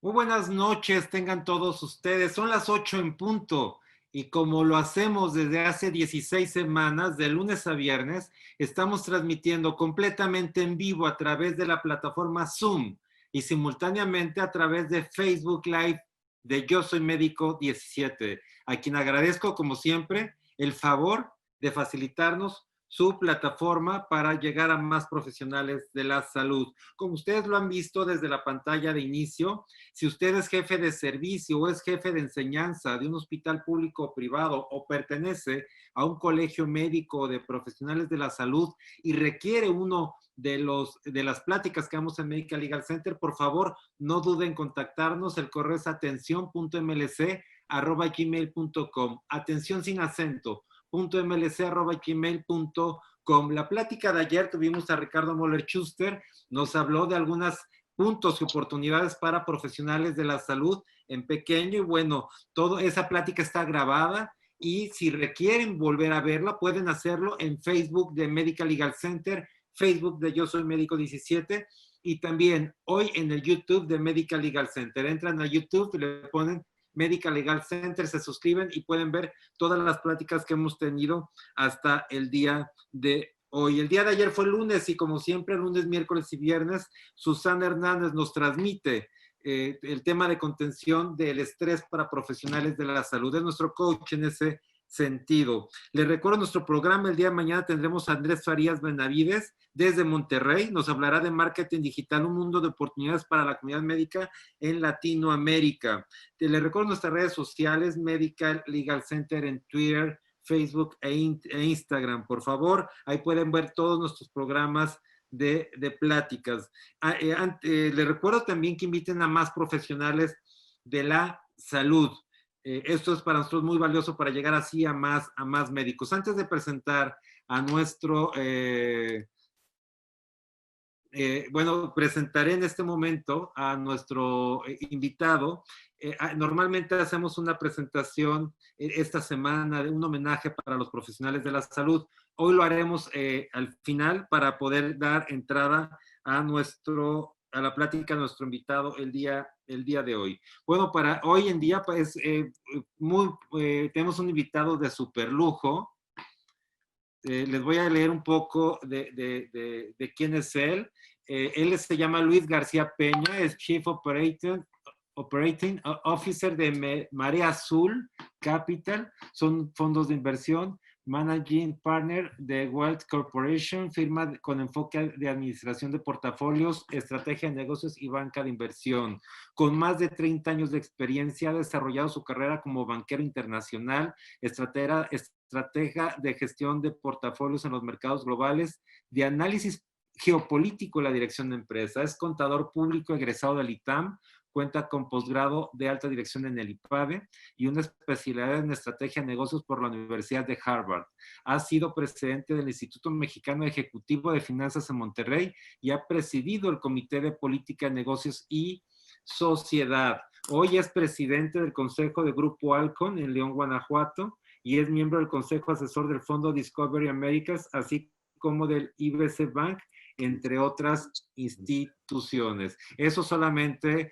Muy buenas noches, tengan todos ustedes. Son las 8 en punto y como lo hacemos desde hace 16 semanas, de lunes a viernes, estamos transmitiendo completamente en vivo a través de la plataforma Zoom y simultáneamente a través de Facebook Live de Yo Soy Médico 17, a quien agradezco como siempre el favor de facilitarnos su plataforma para llegar a más profesionales de la salud. Como ustedes lo han visto desde la pantalla de inicio, si usted es jefe de servicio o es jefe de enseñanza de un hospital público o privado o pertenece a un colegio médico de profesionales de la salud y requiere uno de las pláticas que damos en Medical Legal Center, por favor, no duden en contactarnos. El correo es atención.mlc@gmail.com. Atención sin acento. .mlc@gmail.com. La plática de ayer tuvimos a Ricardo Moller Schuster, nos habló de algunas puntos y oportunidades para profesionales de la salud en pequeño y bueno, toda esa plática está grabada y si requieren volver a verla pueden hacerlo en Facebook de Medical Legal Center, Facebook de Yo Soy Médico 17 y también hoy en el YouTube de Medical Legal Center. Entran a YouTube y le ponen Medical Legal Center, se suscriben y pueden ver todas las pláticas que hemos tenido hasta el día de hoy. El día de ayer fue lunes y como siempre, lunes, miércoles y viernes, Susana Hernández nos transmite el tema de contención del estrés para profesionales de la salud. Es nuestro coach en ese sentido. Les recuerdo nuestro programa, el día de mañana tendremos a Andrés Farías Benavides desde Monterrey, nos hablará de marketing digital, un mundo de oportunidades para la comunidad médica en Latinoamérica. Les recuerdo nuestras redes sociales, Medical Legal Center en Twitter, Facebook e Instagram, por favor, ahí pueden ver todos nuestros programas de pláticas. Les recuerdo también que inviten a más profesionales de la salud. Esto es para nosotros muy valioso para llegar así a más médicos. Antes de presentar a nuestro, bueno, presentaré en este momento a nuestro invitado. Normalmente hacemos una presentación esta semana de un homenaje para los profesionales de la salud. Hoy lo haremos al final para poder dar entrada a la plática de nuestro invitado el día de hoy. Bueno, para hoy en día, pues, tenemos un invitado de super lujo. Les voy a leer un poco de quién es él. Él se llama Luis García Peña, es Chief Operating Officer de Marea Azul Capital, son fondos de inversión, Managing Partner de Wealth Corporation, firma con enfoque de administración de portafolios, estrategia de negocios y banca de inversión. Con más de 30 años de experiencia, ha desarrollado su carrera como banquero internacional, estratega de gestión de portafolios en los mercados globales, de análisis geopolítico en la dirección de empresa. Es contador público egresado del ITAM, cuenta con posgrado de alta dirección en el IPADE y una especialidad en estrategia de negocios por la Universidad de Harvard. Ha sido presidente del Instituto Mexicano Ejecutivo de Finanzas en Monterrey y ha presidido el Comité de Política de Negocios y Sociedad. Hoy es presidente del Consejo de Grupo Alcon en León, Guanajuato, y es miembro del Consejo Asesor del Fondo Discovery Americas, así como del IBC Bank, entre otras instituciones. Eso solamente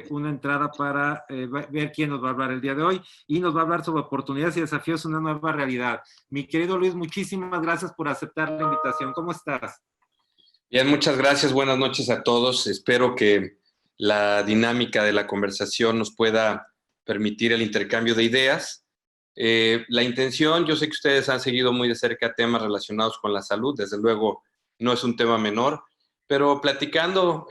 una entrada para ver quién nos va a hablar el día de hoy y nos va a hablar sobre oportunidades y desafíos en una nueva realidad. Mi querido Luis, muchísimas gracias por aceptar la invitación. ¿Cómo estás? Bien, muchas gracias. Buenas noches a todos. Espero que la dinámica de la conversación nos pueda permitir el intercambio de ideas. La intención, yo sé que ustedes han seguido muy de cerca temas relacionados con la salud, desde luego no es un tema menor, pero platicando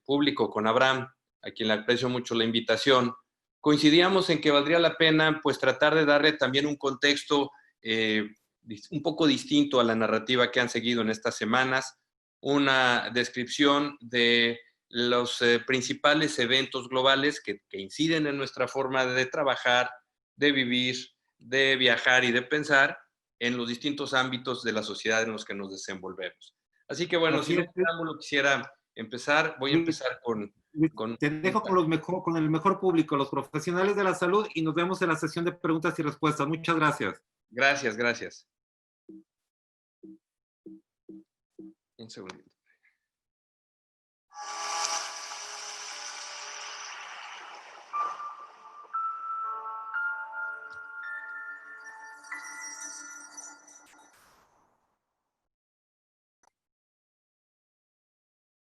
público con Abraham, a quien le aprecio mucho la invitación, coincidíamos en que valdría la pena pues tratar de darle también un contexto un poco distinto a la narrativa que han seguido en estas semanas, una descripción de los principales eventos globales que inciden en nuestra forma de trabajar, de vivir, de viajar y de pensar en los distintos ámbitos de la sociedad en los que nos desenvolvemos. Así que bueno, Así sin es. más preámbulo quisiera empezar. Voy a empezar con te dejo con el mejor público, los profesionales de la salud, y nos vemos en la sesión de preguntas y respuestas. Muchas gracias. Gracias, gracias. Un segundito.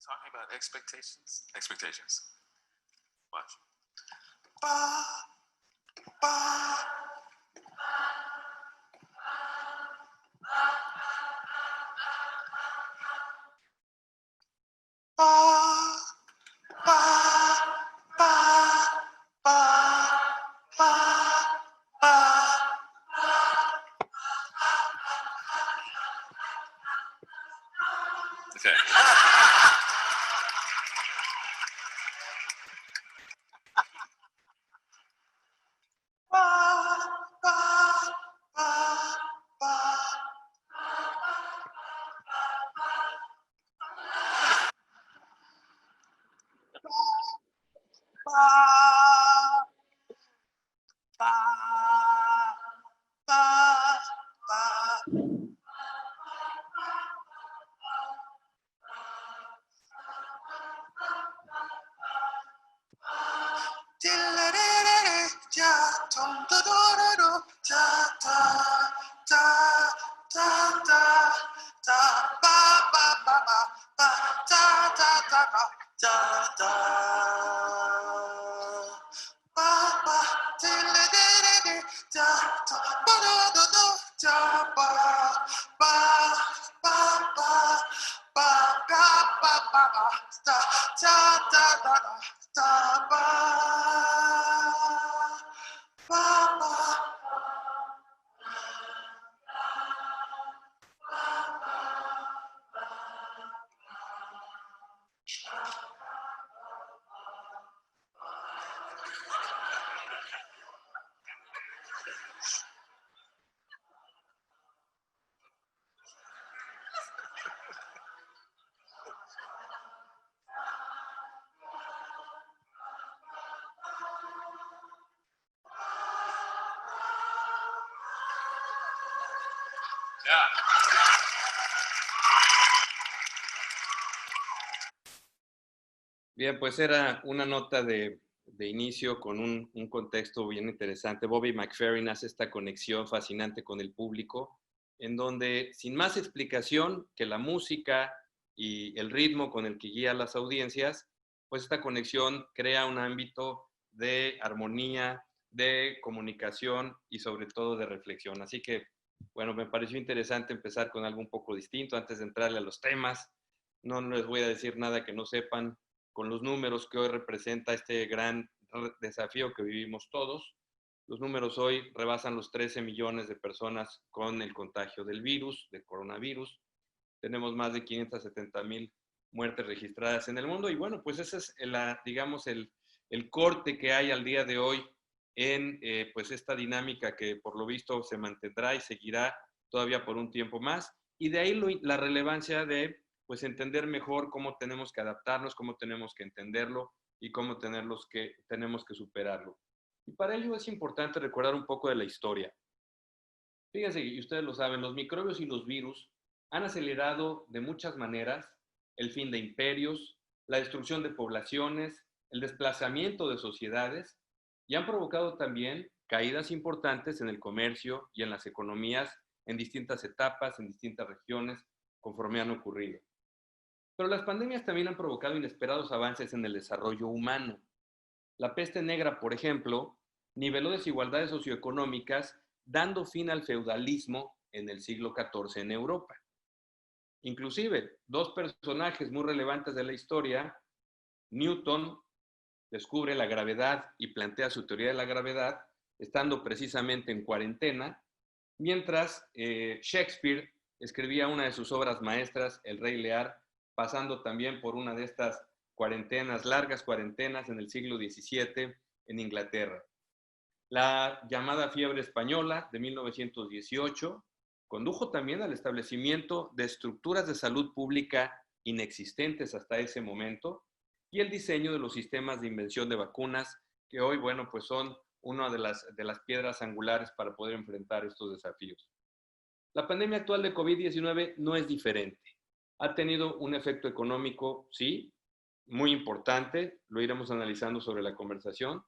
talking about expectations. Expectations. Watch. Ba, ba. Ba, ba, ba, ba, ba, ba. Okay. Ba, ba, ba, ba. Ba, ba, ba, ba. Ja, tom, da, da, da, da, da, da, da, da, da, ba, ba, ba, ba, ba, da, da, da, da, da, da. Ba, ba, di-li-di-di-di, da, da, ba, da, da, da, da, ba, ba, ba, ba, ba, ga, ba, ba, ba, da, da, da, da, da, ba, ba, ba. Bien, pues era una nota de inicio con un contexto bien interesante. Bobby McFerrin hace esta conexión fascinante con el público, en donde sin más explicación que la música y el ritmo con el que guía a las audiencias, pues esta conexión crea un ámbito de armonía, de comunicación y sobre todo de reflexión. Así que, bueno, me pareció interesante empezar con algo un poco distinto antes de entrarle a los temas. No les voy a decir nada que no sepan con los números que hoy representa este gran desafío que vivimos todos. Los números hoy rebasan los 13 millones de personas con el contagio del virus, del coronavirus. Tenemos más de 570,000 muertes registradas en el mundo y bueno, pues ese es digamos el corte que hay al día de hoy en pues esta dinámica que por lo visto se mantendrá y seguirá todavía por un tiempo más y de ahí la relevancia de pues entender mejor cómo tenemos que adaptarnos, cómo tenemos que entenderlo y cómo tenemos que superarlo. Y para ello es importante recordar un poco de la historia. Fíjense, y ustedes lo saben, los microbios y los virus han acelerado de muchas maneras el fin de imperios, la destrucción de poblaciones, el desplazamiento de sociedades y han provocado también caídas importantes en el comercio y en las economías en distintas etapas, en distintas regiones, conforme han ocurrido. Pero las pandemias también han provocado inesperados avances en el desarrollo humano. La peste negra, por ejemplo, niveló desigualdades socioeconómicas, dando fin al feudalismo en el siglo XIV en Europa. Inclusive, dos personajes muy relevantes de la historia, Newton descubre la gravedad y plantea su teoría de la gravedad, estando precisamente en cuarentena, mientras Shakespeare escribía una de sus obras maestras, El Rey Lear, pasando también por una de estas cuarentenas, largas cuarentenas en el siglo XVII en Inglaterra. La llamada fiebre española de 1918 condujo también al establecimiento de estructuras de salud pública inexistentes hasta ese momento y el diseño de los sistemas de invención de vacunas que hoy, bueno, pues son una de las piedras angulares para poder enfrentar estos desafíos. La pandemia actual de COVID-19 no es diferente. Ha tenido un efecto económico, sí, muy importante, lo iremos analizando sobre la conversación,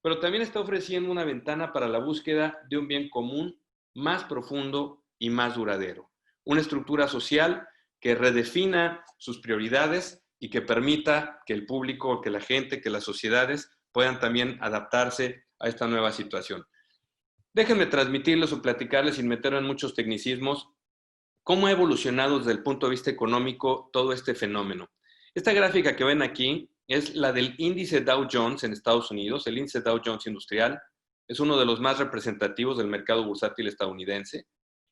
pero también está ofreciendo una ventana para la búsqueda de un bien común más profundo y más duradero. Una estructura social que redefina sus prioridades y que permita que el público, que la gente, que las sociedades puedan también adaptarse a esta nueva situación. Déjenme transmitirles o platicarles, sin meter en muchos tecnicismos, cómo ha evolucionado desde el punto de vista económico todo este fenómeno. Esta gráfica que ven aquí es la del índice Dow Jones en Estados Unidos. El índice Dow Jones Industrial es uno de los más representativos del mercado bursátil estadounidense.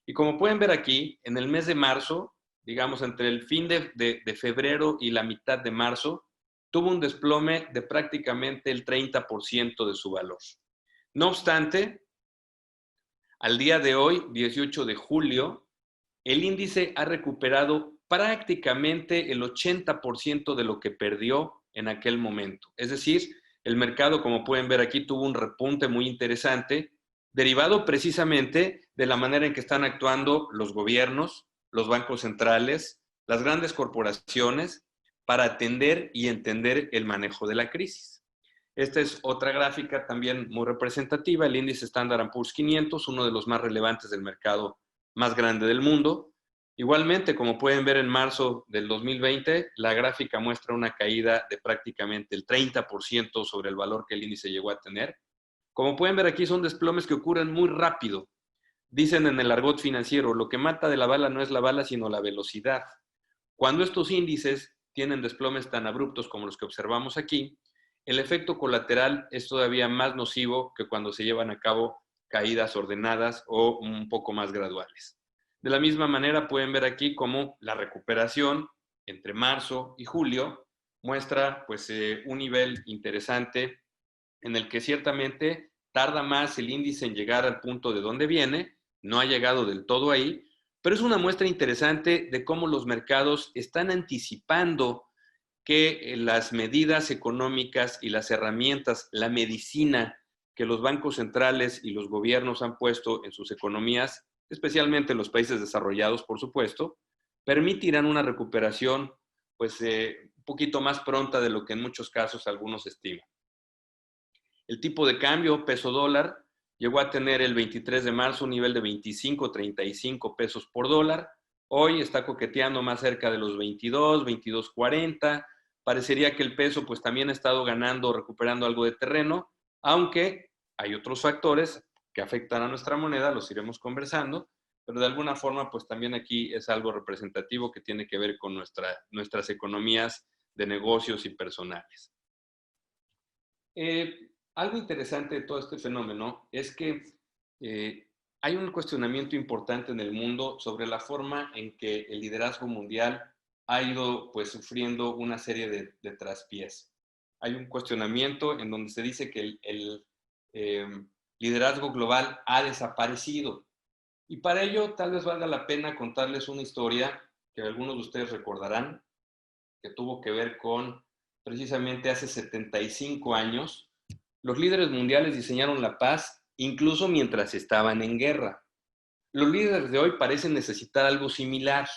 Y como pueden ver aquí, en el mes de marzo, digamos entre el fin de febrero y la mitad de marzo, tuvo un desplome de prácticamente el 30% de su valor. No obstante, al día de hoy, 18 de julio, el índice ha recuperado prácticamente el 80% de lo que perdió en aquel momento. Es decir, el mercado, como pueden ver aquí, tuvo un repunte muy interesante, derivado precisamente de la manera en que están actuando los gobiernos, los bancos centrales, las grandes corporaciones, para atender y entender el manejo de la crisis. Esta es otra gráfica también muy representativa, el índice Standard & Poor's 500, uno de los más relevantes del mercado más grande del mundo. Igualmente, como pueden ver en marzo del 2020, la gráfica muestra una caída de prácticamente el 30% sobre el valor que el índice llegó a tener. Como pueden ver aquí, son desplomes que ocurren muy rápido. Dicen en el argot financiero, lo que mata de la bala no es la bala, sino la velocidad. Cuando estos índices tienen desplomes tan abruptos como los que observamos aquí, el efecto colateral es todavía más nocivo que cuando se llevan a cabo caídas ordenadas o un poco más graduales. De la misma manera pueden ver aquí cómo la recuperación entre marzo y julio muestra pues, un nivel interesante en el que ciertamente tarda más el índice en llegar al punto de donde viene, no ha llegado del todo ahí, pero es una muestra interesante de cómo los mercados están anticipando que las medidas económicas y las herramientas, la medicina que los bancos centrales y los gobiernos han puesto en sus economías, especialmente en los países desarrollados, por supuesto, permitirán una recuperación pues, un poquito más pronta de lo que en muchos casos algunos estiman. El tipo de cambio peso-dólar llegó a tener el 23 de marzo un nivel de 25.35 pesos por dólar. Hoy está coqueteando más cerca de los 22, 22.40. Parecería que el peso pues también ha estado ganando, recuperando algo de terreno, aunque hay otros factores que afectan a nuestra moneda, los iremos conversando, pero de alguna forma pues también aquí es algo representativo que tiene que ver con nuestras economías de negocios y personales. Algo interesante de todo este fenómeno es que hay un cuestionamiento importante en el mundo sobre la forma en que el liderazgo mundial ha ido pues, sufriendo una serie de traspiés. Hay un cuestionamiento en donde se dice que el liderazgo global ha desaparecido. Y para ello tal vez valga la pena contarles una historia que algunos de ustedes recordarán, que tuvo que ver con precisamente hace 75 años, los líderes mundiales diseñaron la paz incluso mientras estaban en guerra. Los líderes de hoy parecen necesitar algo similar.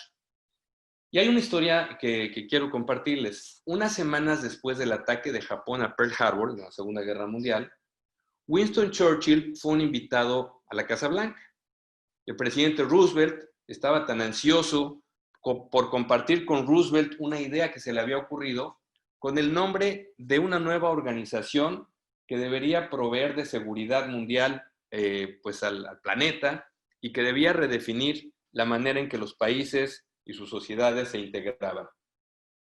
Y hay una historia que quiero compartirles. Unas semanas después del ataque de Japón a Pearl Harbor, en la Segunda Guerra Mundial, Winston Churchill fue un invitado a la Casa Blanca. El presidente Roosevelt estaba tan ansioso por compartir con Roosevelt una idea que se le había ocurrido con el nombre de una nueva organización que debería proveer de seguridad mundial pues al planeta y que debía redefinir la manera en que los países y sus sociedades se integraban.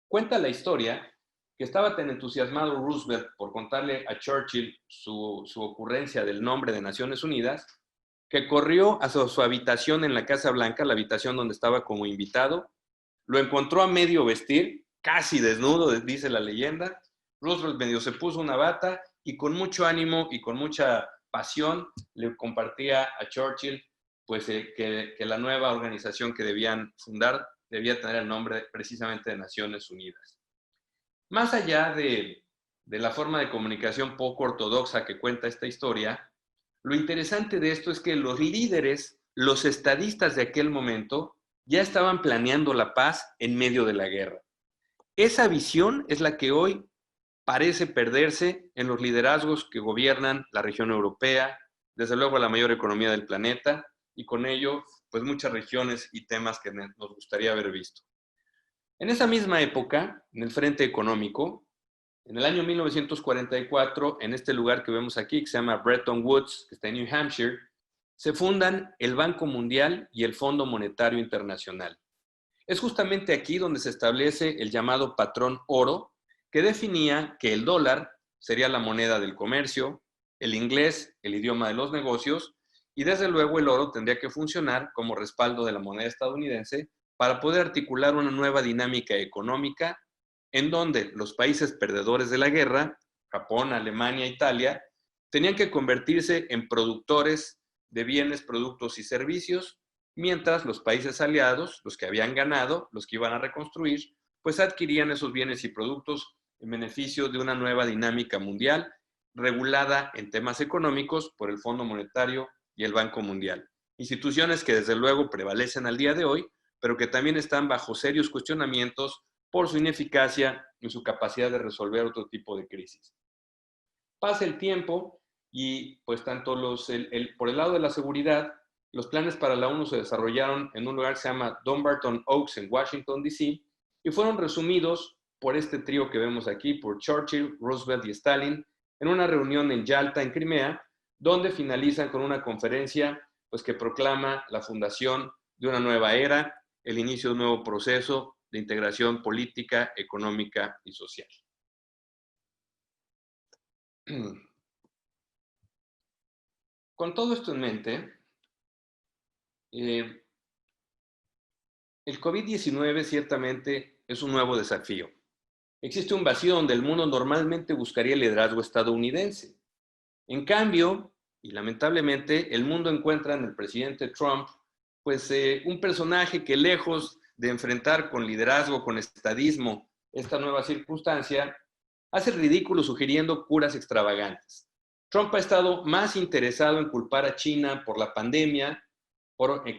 Cuenta la historia que estaba tan entusiasmado Roosevelt por contarle a Churchill su ocurrencia del nombre de Naciones Unidas, que corrió a su habitación en la Casa Blanca, la habitación donde estaba como invitado, lo encontró a medio vestir, casi desnudo, dice la leyenda. Roosevelt medio se puso una bata y con mucho ánimo y con mucha pasión le compartía a Churchill pues, que la nueva organización que debían fundar debía tener el nombre precisamente de Naciones Unidas. Más allá de la forma de comunicación poco ortodoxa que cuenta esta historia, lo interesante de esto es que los líderes, los estadistas de aquel momento, ya estaban planeando la paz en medio de la guerra. Esa visión es la que hoy parece perderse en los liderazgos que gobiernan la región europea, desde luego la mayor economía del planeta, y con ello, pues muchas regiones y temas que nos gustaría haber visto. En esa misma época, en el frente económico, en el año 1944, en este lugar que vemos aquí, que se llama Bretton Woods, que está en New Hampshire, se fundan el Banco Mundial y el Fondo Monetario Internacional. Es justamente aquí donde se establece el llamado patrón oro, que definía que el dólar sería la moneda del comercio, el inglés el idioma de los negocios, y desde luego el oro tendría que funcionar como respaldo de la moneda estadounidense para poder articular una nueva dinámica económica en donde los países perdedores de la guerra, Japón, Alemania, Italia, tenían que convertirse en productores de bienes, productos y servicios, mientras los países aliados, los que habían ganado, los que iban a reconstruir, pues adquirían esos bienes y productos en beneficio de una nueva dinámica mundial regulada en temas económicos por el Fondo Monetario y el Banco Mundial. Instituciones que desde luego prevalecen al día de hoy, pero que también están bajo serios cuestionamientos por su ineficacia y su capacidad de resolver otro tipo de crisis. Pasa el tiempo y pues tanto por el lado de la seguridad, los planes para la ONU se desarrollaron en un lugar que se llama Dumbarton Oaks en Washington, D.C. y fueron resumidos por este trío que vemos aquí, por Churchill, Roosevelt y Stalin, en una reunión en Yalta, en Crimea, donde finalizan con una conferencia pues, que proclama la fundación de una nueva era, el inicio de un nuevo proceso de integración política, económica y social. Con todo esto en mente, el COVID-19 ciertamente es un nuevo desafío. Existe un vacío donde el mundo normalmente buscaría el liderazgo estadounidense. En cambio, y lamentablemente, el mundo encuentra en el presidente Trump pues, un personaje que lejos de enfrentar con liderazgo, con estadismo, esta nueva circunstancia, hace ridículo sugiriendo curas extravagantes. Trump ha estado más interesado en culpar a China por la pandemia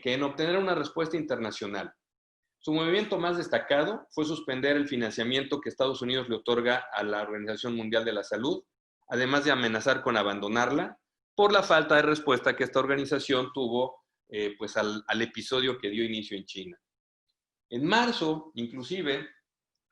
que en obtener una respuesta internacional. Su movimiento más destacado fue suspender el financiamiento que Estados Unidos le otorga a la Organización Mundial de la Salud, además de amenazar con abandonarla por la falta de respuesta que esta organización tuvo pues al episodio que dio inicio en China. En marzo, inclusive,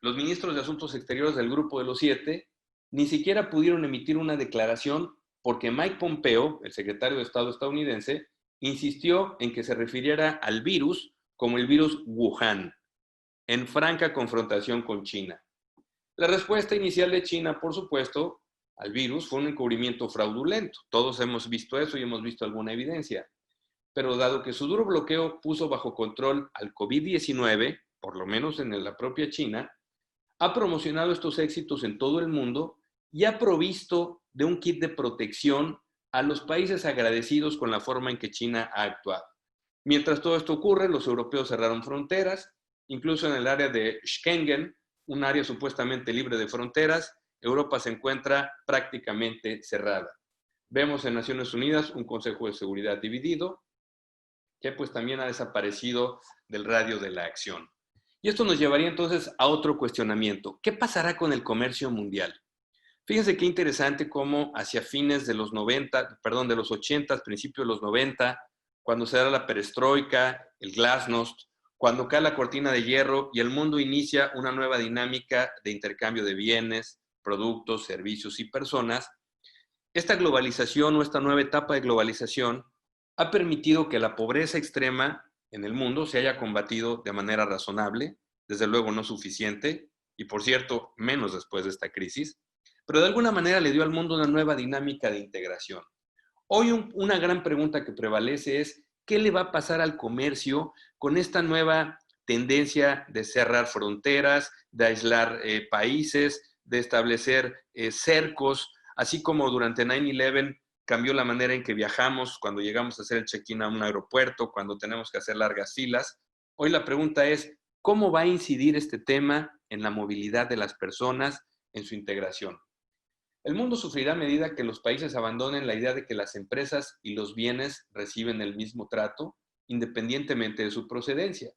los ministros de Asuntos Exteriores del Grupo de los Siete ni siquiera pudieron emitir una declaración porque Mike Pompeo, el secretario de Estado estadounidense, insistió en que se refiriera al virus como el virus Wuhan, en franca confrontación con China. La respuesta inicial de China, por supuesto, al virus fue un encubrimiento fraudulento. Todos hemos visto eso y hemos visto alguna evidencia. Pero dado que su duro bloqueo puso bajo control al COVID-19, por lo menos en la propia China, ha promocionado estos éxitos en todo el mundo y ha provisto de un kit de protección a los países agradecidos con la forma en que China ha actuado. Mientras todo esto ocurre, los europeos cerraron fronteras, incluso en el área de Schengen, un área supuestamente libre de fronteras, Europa se encuentra prácticamente cerrada. Vemos en Naciones Unidas un Consejo de Seguridad dividido, que pues también ha desaparecido del radio de la acción. Y esto nos llevaría entonces a otro cuestionamiento. ¿Qué pasará con el comercio mundial? Fíjense qué interesante cómo hacia fines de los 80, principios de los 90, cuando se da la perestroika, el glasnost, cuando cae la cortina de hierro y el mundo inicia una nueva dinámica de intercambio de bienes, productos, servicios y personas, esta globalización o esta nueva etapa de globalización ha permitido que la pobreza extrema en el mundo se haya combatido de manera razonable, desde luego no suficiente, y por cierto, menos después de esta crisis, pero de alguna manera le dio al mundo una nueva dinámica de integración. Hoy una gran pregunta que prevalece es, ¿qué le va a pasar al comercio con esta nueva tendencia de cerrar fronteras, de aislar países, de establecer cercos, así como durante 9/11 cambió la manera en que viajamos cuando llegamos a hacer el check-in a un aeropuerto, cuando tenemos que hacer largas filas? Hoy la pregunta es, ¿cómo va a incidir este tema en la movilidad de las personas, en su integración? El mundo sufrirá a medida que los países abandonen la idea de que las empresas y los bienes reciben el mismo trato, independientemente de su procedencia.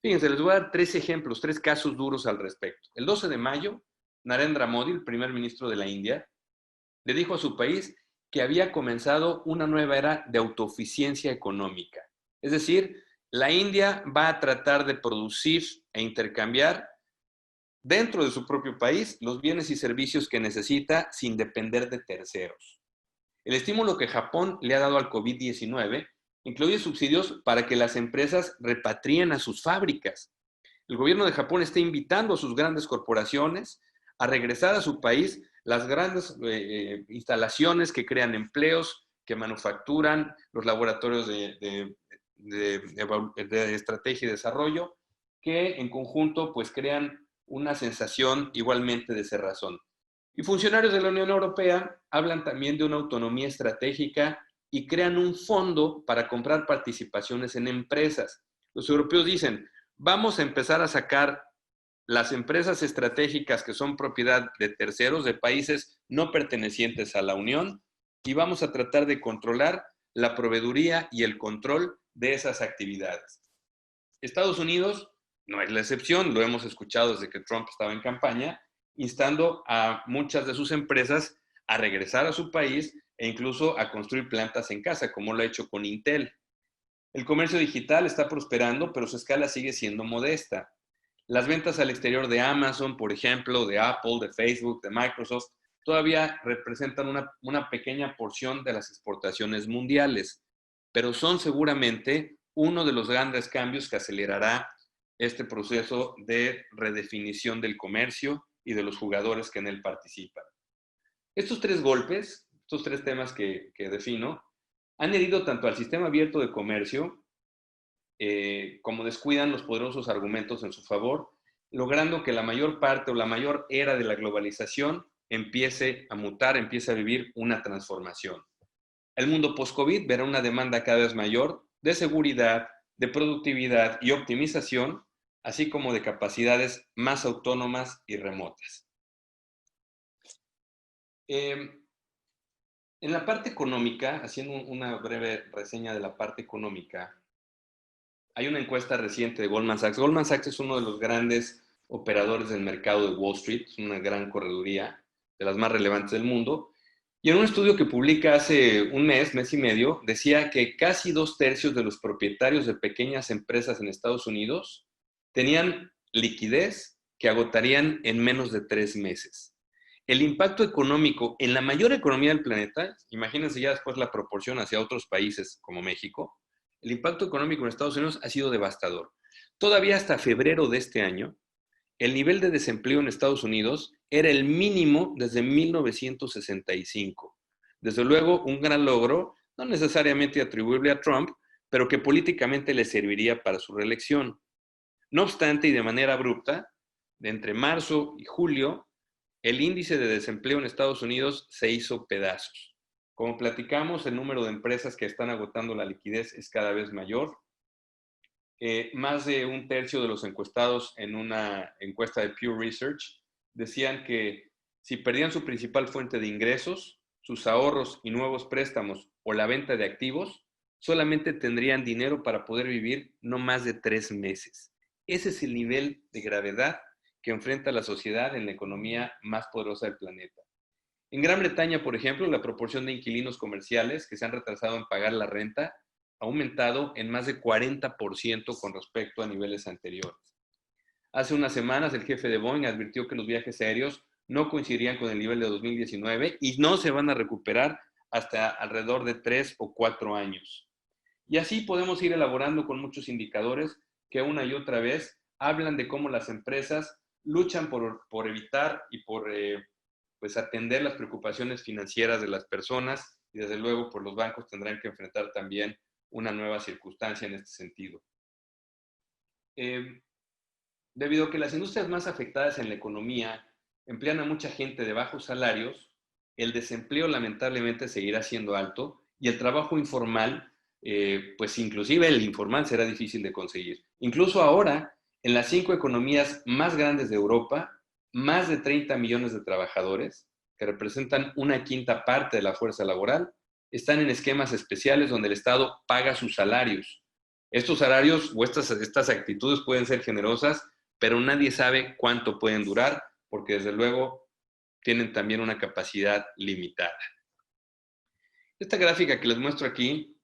Fíjense, les voy a dar 3 ejemplos, 3 casos duros al respecto. El 12 de mayo, Narendra Modi, el primer ministro de la India, le dijo a su país que había comenzado una nueva era de autosuficiencia económica. Es decir, La India va a tratar de producir e intercambiar dentro de su propio país los bienes y servicios que necesita sin depender de terceros. El estímulo que Japón le ha dado al COVID-19 incluye subsidios para que las empresas repatrien a sus fábricas. El gobierno de Japón está invitando a sus grandes corporaciones a regresar a su país las grandes instalaciones que crean empleos, que manufacturan, los laboratorios de estrategia y desarrollo, que en conjunto pues crean una sensación igualmente de cerrazón. Y funcionarios de la Unión Europea hablan también de una autonomía estratégica y crean un fondo para comprar participaciones en empresas. Los europeos dicen, vamos a empezar a sacar las empresas estratégicas que son propiedad de terceros, de países no pertenecientes a la Unión, y vamos a tratar de controlar la proveeduría y el control de esas actividades. Estados Unidos no es la excepción, lo hemos escuchado desde que Trump estaba en campaña, instando a muchas de sus empresas a regresar a su país e incluso a construir plantas en casa, como lo ha hecho con Intel. El comercio digital está prosperando, pero su escala sigue siendo modesta. Las ventas al exterior de Amazon, por ejemplo, de Apple, de Facebook, de Microsoft, todavía representan una pequeña porción de las exportaciones mundiales, pero son seguramente uno de los grandes cambios que acelerará este proceso de redefinición del comercio y de los jugadores que en él participan. Estos tres golpes, estos tres temas que defino, han herido tanto al sistema abierto de comercio como descuidan los poderosos argumentos en su favor, logrando que la mayor parte o la mayor era de la globalización empiece a mutar, empiece a vivir una transformación. El mundo post-COVID verá una demanda cada vez mayor de seguridad, de productividad y optimización, así como de capacidades más autónomas y remotas. En la parte económica, haciendo una breve reseña de la parte económica, hay una encuesta reciente de Goldman Sachs. Goldman Sachs es uno de los grandes operadores del mercado de Wall Street, es una gran correduría, de las más relevantes del mundo. Y en un estudio que publica hace un mes y medio, decía que casi 2/3 de los propietarios de pequeñas empresas en Estados Unidos tenían liquidez que agotarían en menos de 3 meses. El impacto económico en la mayor economía del planeta, imagínense ya después la proporción hacia otros países como México, el impacto económico en Estados Unidos ha sido devastador. Todavía hasta febrero de este año, el nivel de desempleo en Estados Unidos era el mínimo desde 1965. Desde luego, un gran logro, no necesariamente atribuible a Trump, pero que políticamente le serviría para su reelección. No obstante, y de manera abrupta, de entre marzo y julio, el índice de desempleo en Estados Unidos se hizo pedazos. Como platicamos, el número de empresas que están agotando la liquidez es cada vez mayor. Más de 1/3 de los encuestados en una encuesta de Pew Research decían que si perdían su principal fuente de ingresos, sus ahorros y nuevos préstamos o la venta de activos, solamente tendrían dinero para poder vivir no más de 3 meses. Ese es el nivel de gravedad que enfrenta la sociedad en la economía más poderosa del planeta. En Gran Bretaña, por ejemplo, la proporción de inquilinos comerciales que se han retrasado en pagar la renta ha aumentado en más de 40% con respecto a niveles anteriores. Hace unas semanas, el jefe de Boeing advirtió que los viajes aéreos no coincidirían con el nivel de 2019 y no se van a recuperar hasta alrededor de 3 o 4 años. Y así podemos ir elaborando con muchos indicadores que una y otra vez hablan de cómo las empresas luchan por evitar y por pues atender las preocupaciones financieras de las personas y desde luego pues los bancos tendrán que enfrentar también una nueva circunstancia en este sentido. Debido a que las industrias más afectadas en la economía emplean a mucha gente de bajos salarios, el desempleo lamentablemente seguirá siendo alto y el trabajo informal, pues inclusive el informal será difícil de conseguir. Incluso ahora, en las 5 economías más grandes de Europa, más de 30 millones de trabajadores, que representan una quinta parte de la fuerza laboral, están en esquemas especiales donde el Estado paga sus salarios. Estos salarios o estas actitudes pueden ser generosas, pero nadie sabe cuánto pueden durar, porque desde luego tienen también una capacidad limitada. Esta gráfica que les muestro aquí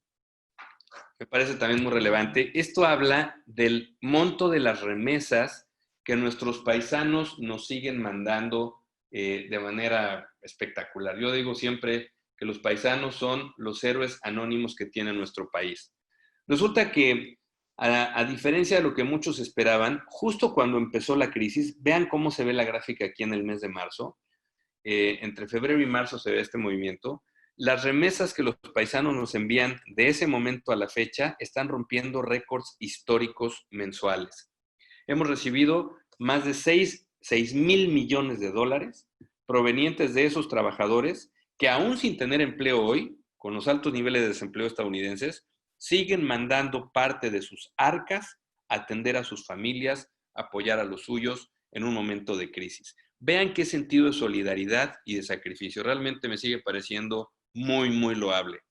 me parece también muy relevante. Esto habla del monto de las remesas que nuestros paisanos nos siguen mandando de manera espectacular. Yo digo siempre que los paisanos son los héroes anónimos que tiene nuestro país. Resulta que, a diferencia de lo que muchos esperaban, justo cuando empezó la crisis, vean cómo se ve la gráfica aquí en el mes de marzo, entre febrero y marzo se ve este movimiento. Las remesas que los paisanos nos envían de ese momento a la fecha están rompiendo récords históricos mensuales. Hemos recibido más de 6,000 millones de dólares provenientes de esos trabajadores que, aún sin tener empleo hoy, con los altos niveles de desempleo estadounidenses, siguen mandando parte de sus arcas a atender a sus familias, apoyar a los suyos en un momento de crisis. Vean qué sentido de solidaridad y de sacrificio. Realmente me sigue pareciendo muy, muy loable.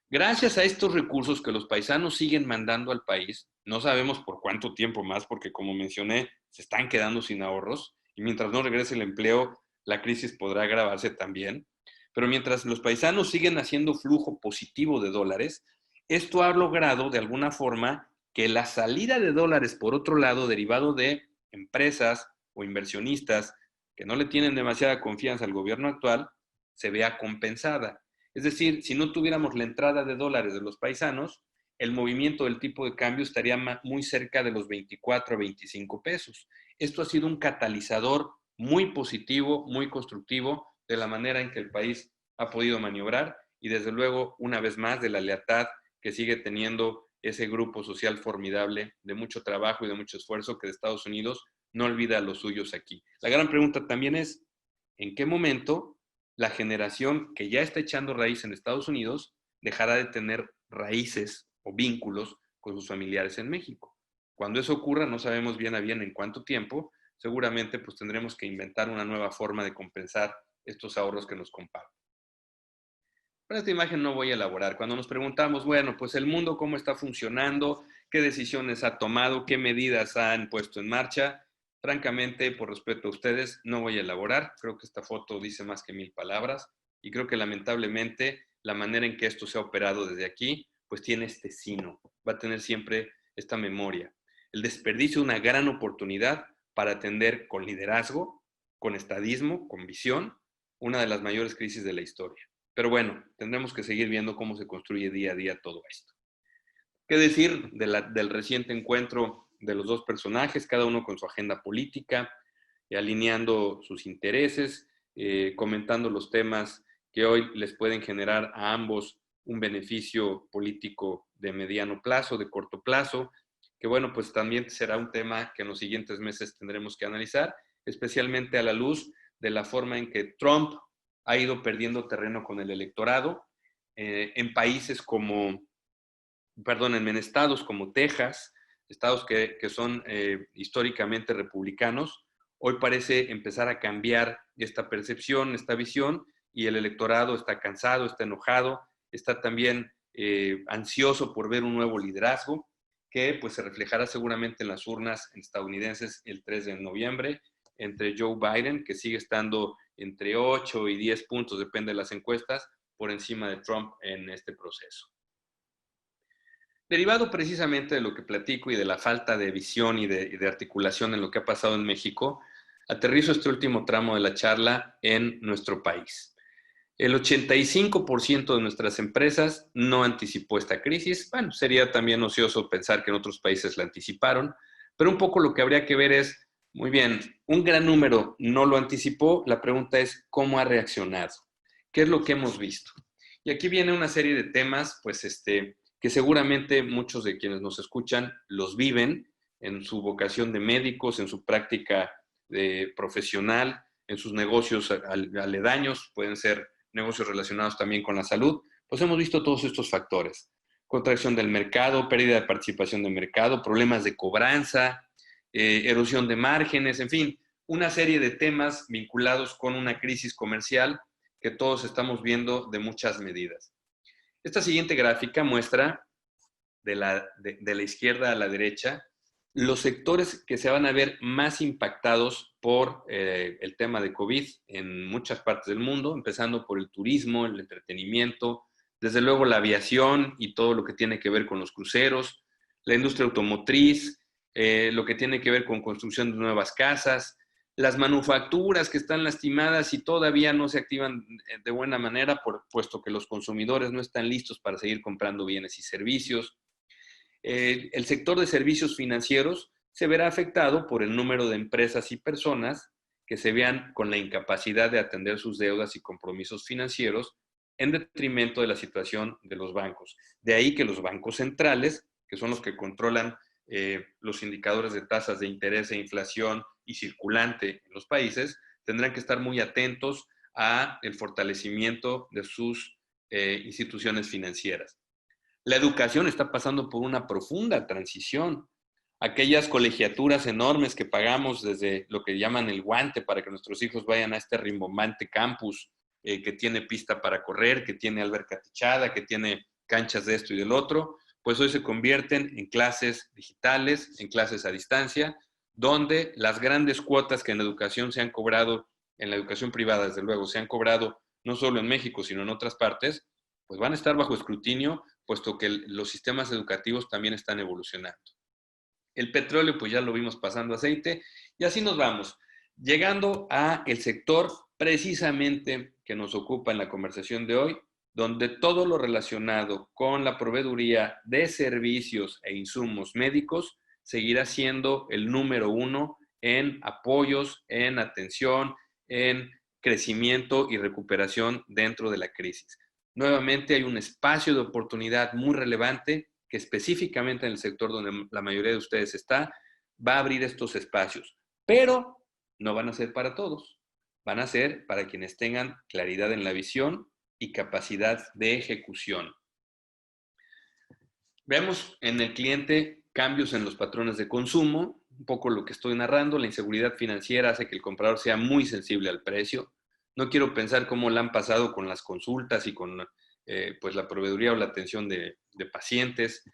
Gracias a estos recursos que los paisanos siguen mandando al país, no sabemos por cuánto tiempo más, porque como mencioné, se están quedando sin ahorros y mientras no regrese el empleo, la crisis podrá agravarse también. Pero mientras los paisanos siguen haciendo flujo positivo de dólares, esto ha logrado de alguna forma que la salida de dólares, por otro lado, derivado de empresas o inversionistas que no le tienen demasiada confianza al gobierno actual, se vea compensada. Es decir, si no tuviéramos la entrada de dólares de los paisanos, el movimiento del tipo de cambio estaría muy cerca de los 24 a 25 pesos. Esto ha sido un catalizador muy positivo, muy constructivo de la manera en que el país ha podido maniobrar y desde luego, una vez más, de la lealtad que sigue teniendo ese grupo social formidable de mucho trabajo y de mucho esfuerzo que de Estados Unidos no olvida a los suyos aquí. La gran pregunta también es, ¿en qué momento la generación que ya está echando raíz en Estados Unidos dejará de tener raíces o vínculos con sus familiares en México? Cuando eso ocurra, no sabemos bien a bien en cuánto tiempo, seguramente pues tendremos que inventar una nueva forma de compensar estos ahorros que nos comparten. Pero esta imagen no voy a elaborar. Cuando nos preguntamos, bueno, pues el mundo cómo está funcionando, qué decisiones ha tomado, qué medidas han puesto en marcha, francamente, por respeto a ustedes, no voy a elaborar. Creo que esta foto dice más que 1000 palabras y creo que lamentablemente la manera en que esto se ha operado desde aquí, pues tiene este sino, va a tener siempre esta memoria. El desperdicio de una gran oportunidad para atender con liderazgo, con estadismo, con visión, una de las mayores crisis de la historia. Pero bueno, tendremos que seguir viendo cómo se construye día a día todo esto. ¿Qué decir del reciente encuentro de los dos personajes, cada uno con su agenda política, alineando sus intereses, comentando los temas que hoy les pueden generar a ambos un beneficio político de mediano plazo, de corto plazo, que bueno, pues también será un tema que en los siguientes meses tendremos que analizar, especialmente a la luz de la forma en que Trump ha ido perdiendo terreno con el electorado en países como, en estados como Texas, estados que son históricamente republicanos. Hoy parece empezar a cambiar esta percepción, esta visión, y el electorado está cansado, está enojado, está también ansioso por ver un nuevo liderazgo que pues se reflejará seguramente en las urnas estadounidenses el 3 de noviembre entre Joe Biden, que sigue estando entre 8 y 10 puntos, depende de las encuestas, por encima de Trump en este proceso. Derivado precisamente de lo que platico y de la falta de visión y de articulación en lo que ha pasado en México, aterrizo este último tramo de la charla en nuestro país. El 85% de nuestras empresas no anticipó esta crisis. Bueno, sería también ocioso pensar que en otros países la anticiparon, pero un poco lo que habría que ver es, muy bien, un gran número no lo anticipó. La pregunta es, ¿cómo ha reaccionado? ¿Qué es lo que hemos visto? Y aquí viene una serie de temas, pues, que seguramente muchos de quienes nos escuchan los viven en su vocación de médicos, en su práctica profesional, en sus negocios aledaños, pueden ser negocios relacionados también con la salud. Pues hemos visto todos estos factores: contracción del mercado, pérdida de participación de mercado, problemas de cobranza, erosión de márgenes, en fin, una serie de temas vinculados con una crisis comercial que todos estamos viendo de muchas medidas. Esta siguiente gráfica muestra de la izquierda a la derecha los sectores que se van a ver más impactados por el tema de COVID en muchas partes del mundo, empezando por el turismo, el entretenimiento, desde luego la aviación y todo lo que tiene que ver con los cruceros, la industria automotriz, lo que tiene que ver con construcción de nuevas casas, las manufacturas que están lastimadas y todavía no se activan de buena manera, puesto que los consumidores no están listos para seguir comprando bienes y servicios. El sector de servicios financieros se verá afectado por el número de empresas y personas que se vean con la incapacidad de atender sus deudas y compromisos financieros en detrimento de la situación de los bancos. De ahí que los bancos centrales, que son los que controlan los indicadores de tasas de interés e inflación y circulante en los países, tendrán que estar muy atentos a el fortalecimiento de sus instituciones financieras. La educación está pasando por una profunda transición. Aquellas colegiaturas enormes que pagamos desde lo que llaman el guante para que nuestros hijos vayan a este rimbombante campus que tiene pista para correr, que tiene alberca techada, que tiene canchas de esto y del otro, pues hoy se convierten en clases digitales, en clases a distancia, donde las grandes cuotas que en educación se han cobrado, en la educación privada desde luego, se han cobrado no solo en México, sino en otras partes, pues van a estar bajo escrutinio, puesto que los sistemas educativos también están evolucionando. El petróleo, pues ya lo vimos pasando aceite, y así nos vamos, llegando a el sector precisamente que nos ocupa en la conversación de hoy, donde todo lo relacionado con la proveeduría de servicios e insumos médicos seguirá siendo el número uno en apoyos, en atención, en crecimiento y recuperación dentro de la crisis. Nuevamente hay un espacio de oportunidad muy relevante que específicamente en el sector donde la mayoría de ustedes está, va a abrir estos espacios, pero no van a ser para todos, van a ser para quienes tengan claridad en la visión y capacidad de ejecución. Veamos en el cliente cambios en los patrones de consumo, un poco lo que estoy narrando. La inseguridad financiera hace que el comprador sea muy sensible al precio. No quiero pensar cómo la han pasado con las consultas y con pues la proveeduría o la atención de pacientes.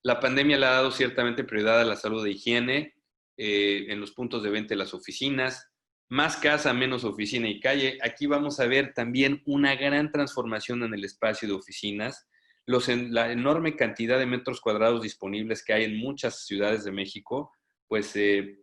La pandemia le ha dado ciertamente prioridad a la salud de higiene en los puntos de venta de las oficinas. Más casa, menos oficina y calle. Aquí vamos a ver también una gran transformación en el espacio de oficinas. La enorme cantidad de metros cuadrados disponibles que hay en muchas ciudades de México, pues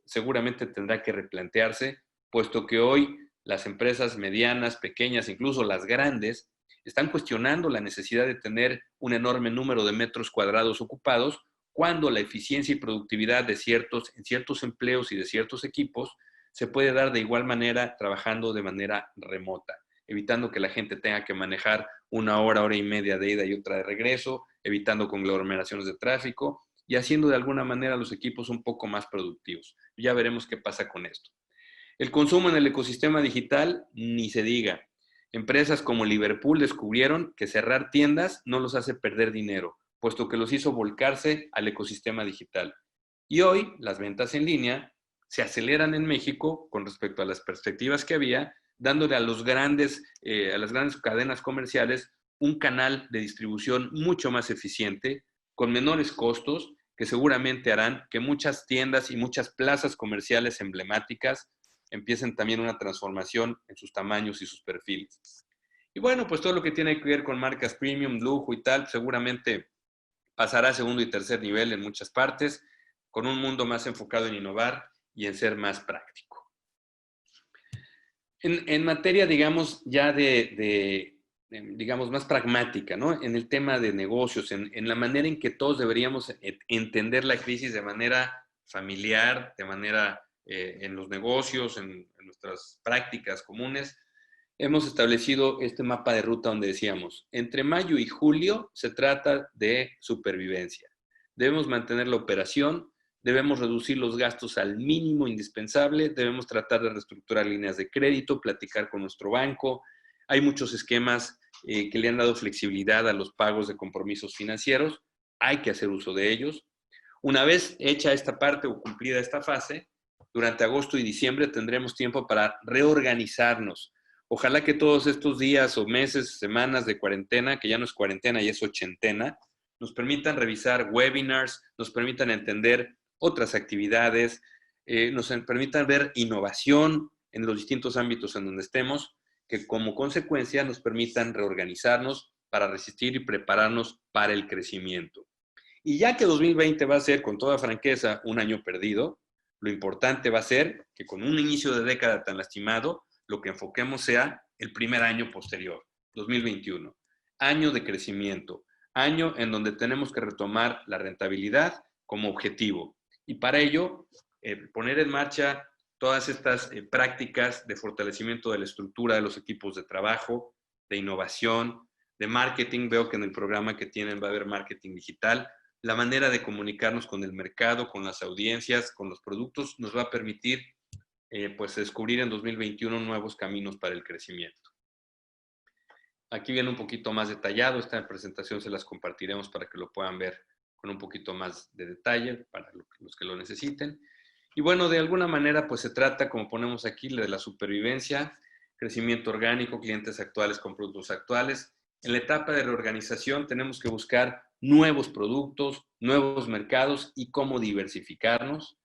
seguramente tendrá que replantearse, puesto que hoy las empresas medianas, pequeñas, incluso las grandes, están cuestionando la necesidad de tener un enorme número de metros cuadrados ocupados cuando la eficiencia y productividad en ciertos empleos y de ciertos equipos se puede dar de igual manera trabajando de manera remota, evitando que la gente tenga que manejar una hora, hora y media de ida y otra de regreso, evitando conglomeraciones de tráfico y haciendo de alguna manera los equipos un poco más productivos. Ya veremos qué pasa con esto. El consumo en el ecosistema digital, ni se diga. Empresas como Liverpool descubrieron que cerrar tiendas no los hace perder dinero, puesto que los hizo volcarse al ecosistema digital. Y hoy las ventas en línea se aceleran en México con respecto a las perspectivas que había, dándole a las grandes cadenas comerciales un canal de distribución mucho más eficiente, con menores costos, que seguramente harán que muchas tiendas y muchas plazas comerciales emblemáticas empiecen también una transformación en sus tamaños y sus perfiles. Y bueno, pues todo lo que tiene que ver con marcas premium, lujo y tal, seguramente pasará a segundo y tercer nivel en muchas partes, con un mundo más enfocado en innovar y en ser más práctico. En materia, digamos, ya digamos, más pragmática, ¿no? En el tema de negocios, en la manera en que todos deberíamos entender la crisis de manera familiar, de manera en los negocios, en nuestras prácticas comunes, hemos establecido este mapa de ruta donde decíamos, entre mayo y julio se trata de supervivencia. Debemos mantener la operación, debemos reducir los gastos al mínimo indispensable, debemos tratar de reestructurar líneas de crédito, platicar con nuestro banco. Hay muchos esquemas que le han dado flexibilidad a los pagos de compromisos financieros. Hay que hacer uso de ellos. Una vez hecha esta parte o cumplida esta fase, durante agosto y diciembre tendremos tiempo para reorganizarnos. Ojalá que todos estos días o meses, semanas de cuarentena, que ya no es cuarentena, ya es ochentena, nos permitan revisar webinars, nos permitan entender otras actividades, nos permitan ver innovación en los distintos ámbitos en donde estemos, que como consecuencia nos permitan reorganizarnos para resistir y prepararnos para el crecimiento. Y ya que 2020 va a ser, con toda franqueza, un año perdido, lo importante va a ser que con un inicio de década tan lastimado, lo que enfoquemos sea el primer año posterior, 2021. Año de crecimiento, año en donde tenemos que retomar la rentabilidad como objetivo. Y para ello, poner en marcha todas estas prácticas de fortalecimiento de la estructura de los equipos de trabajo, de innovación, de marketing. Veo que en el programa que tienen va a haber marketing digital. La manera de comunicarnos con el mercado, con las audiencias, con los productos, nos va a permitir pues descubrir en 2021 nuevos caminos para el crecimiento. Aquí viene un poquito más detallado. Esta presentación se las compartiremos para que lo puedan ver con un poquito más de detalle para los que lo necesiten. Y bueno, de alguna manera pues se trata, como ponemos aquí, de la supervivencia, crecimiento orgánico, clientes actuales con productos actuales. En la etapa de reorganización tenemos que buscar nuevos productos, nuevos mercados y cómo diversificarnos.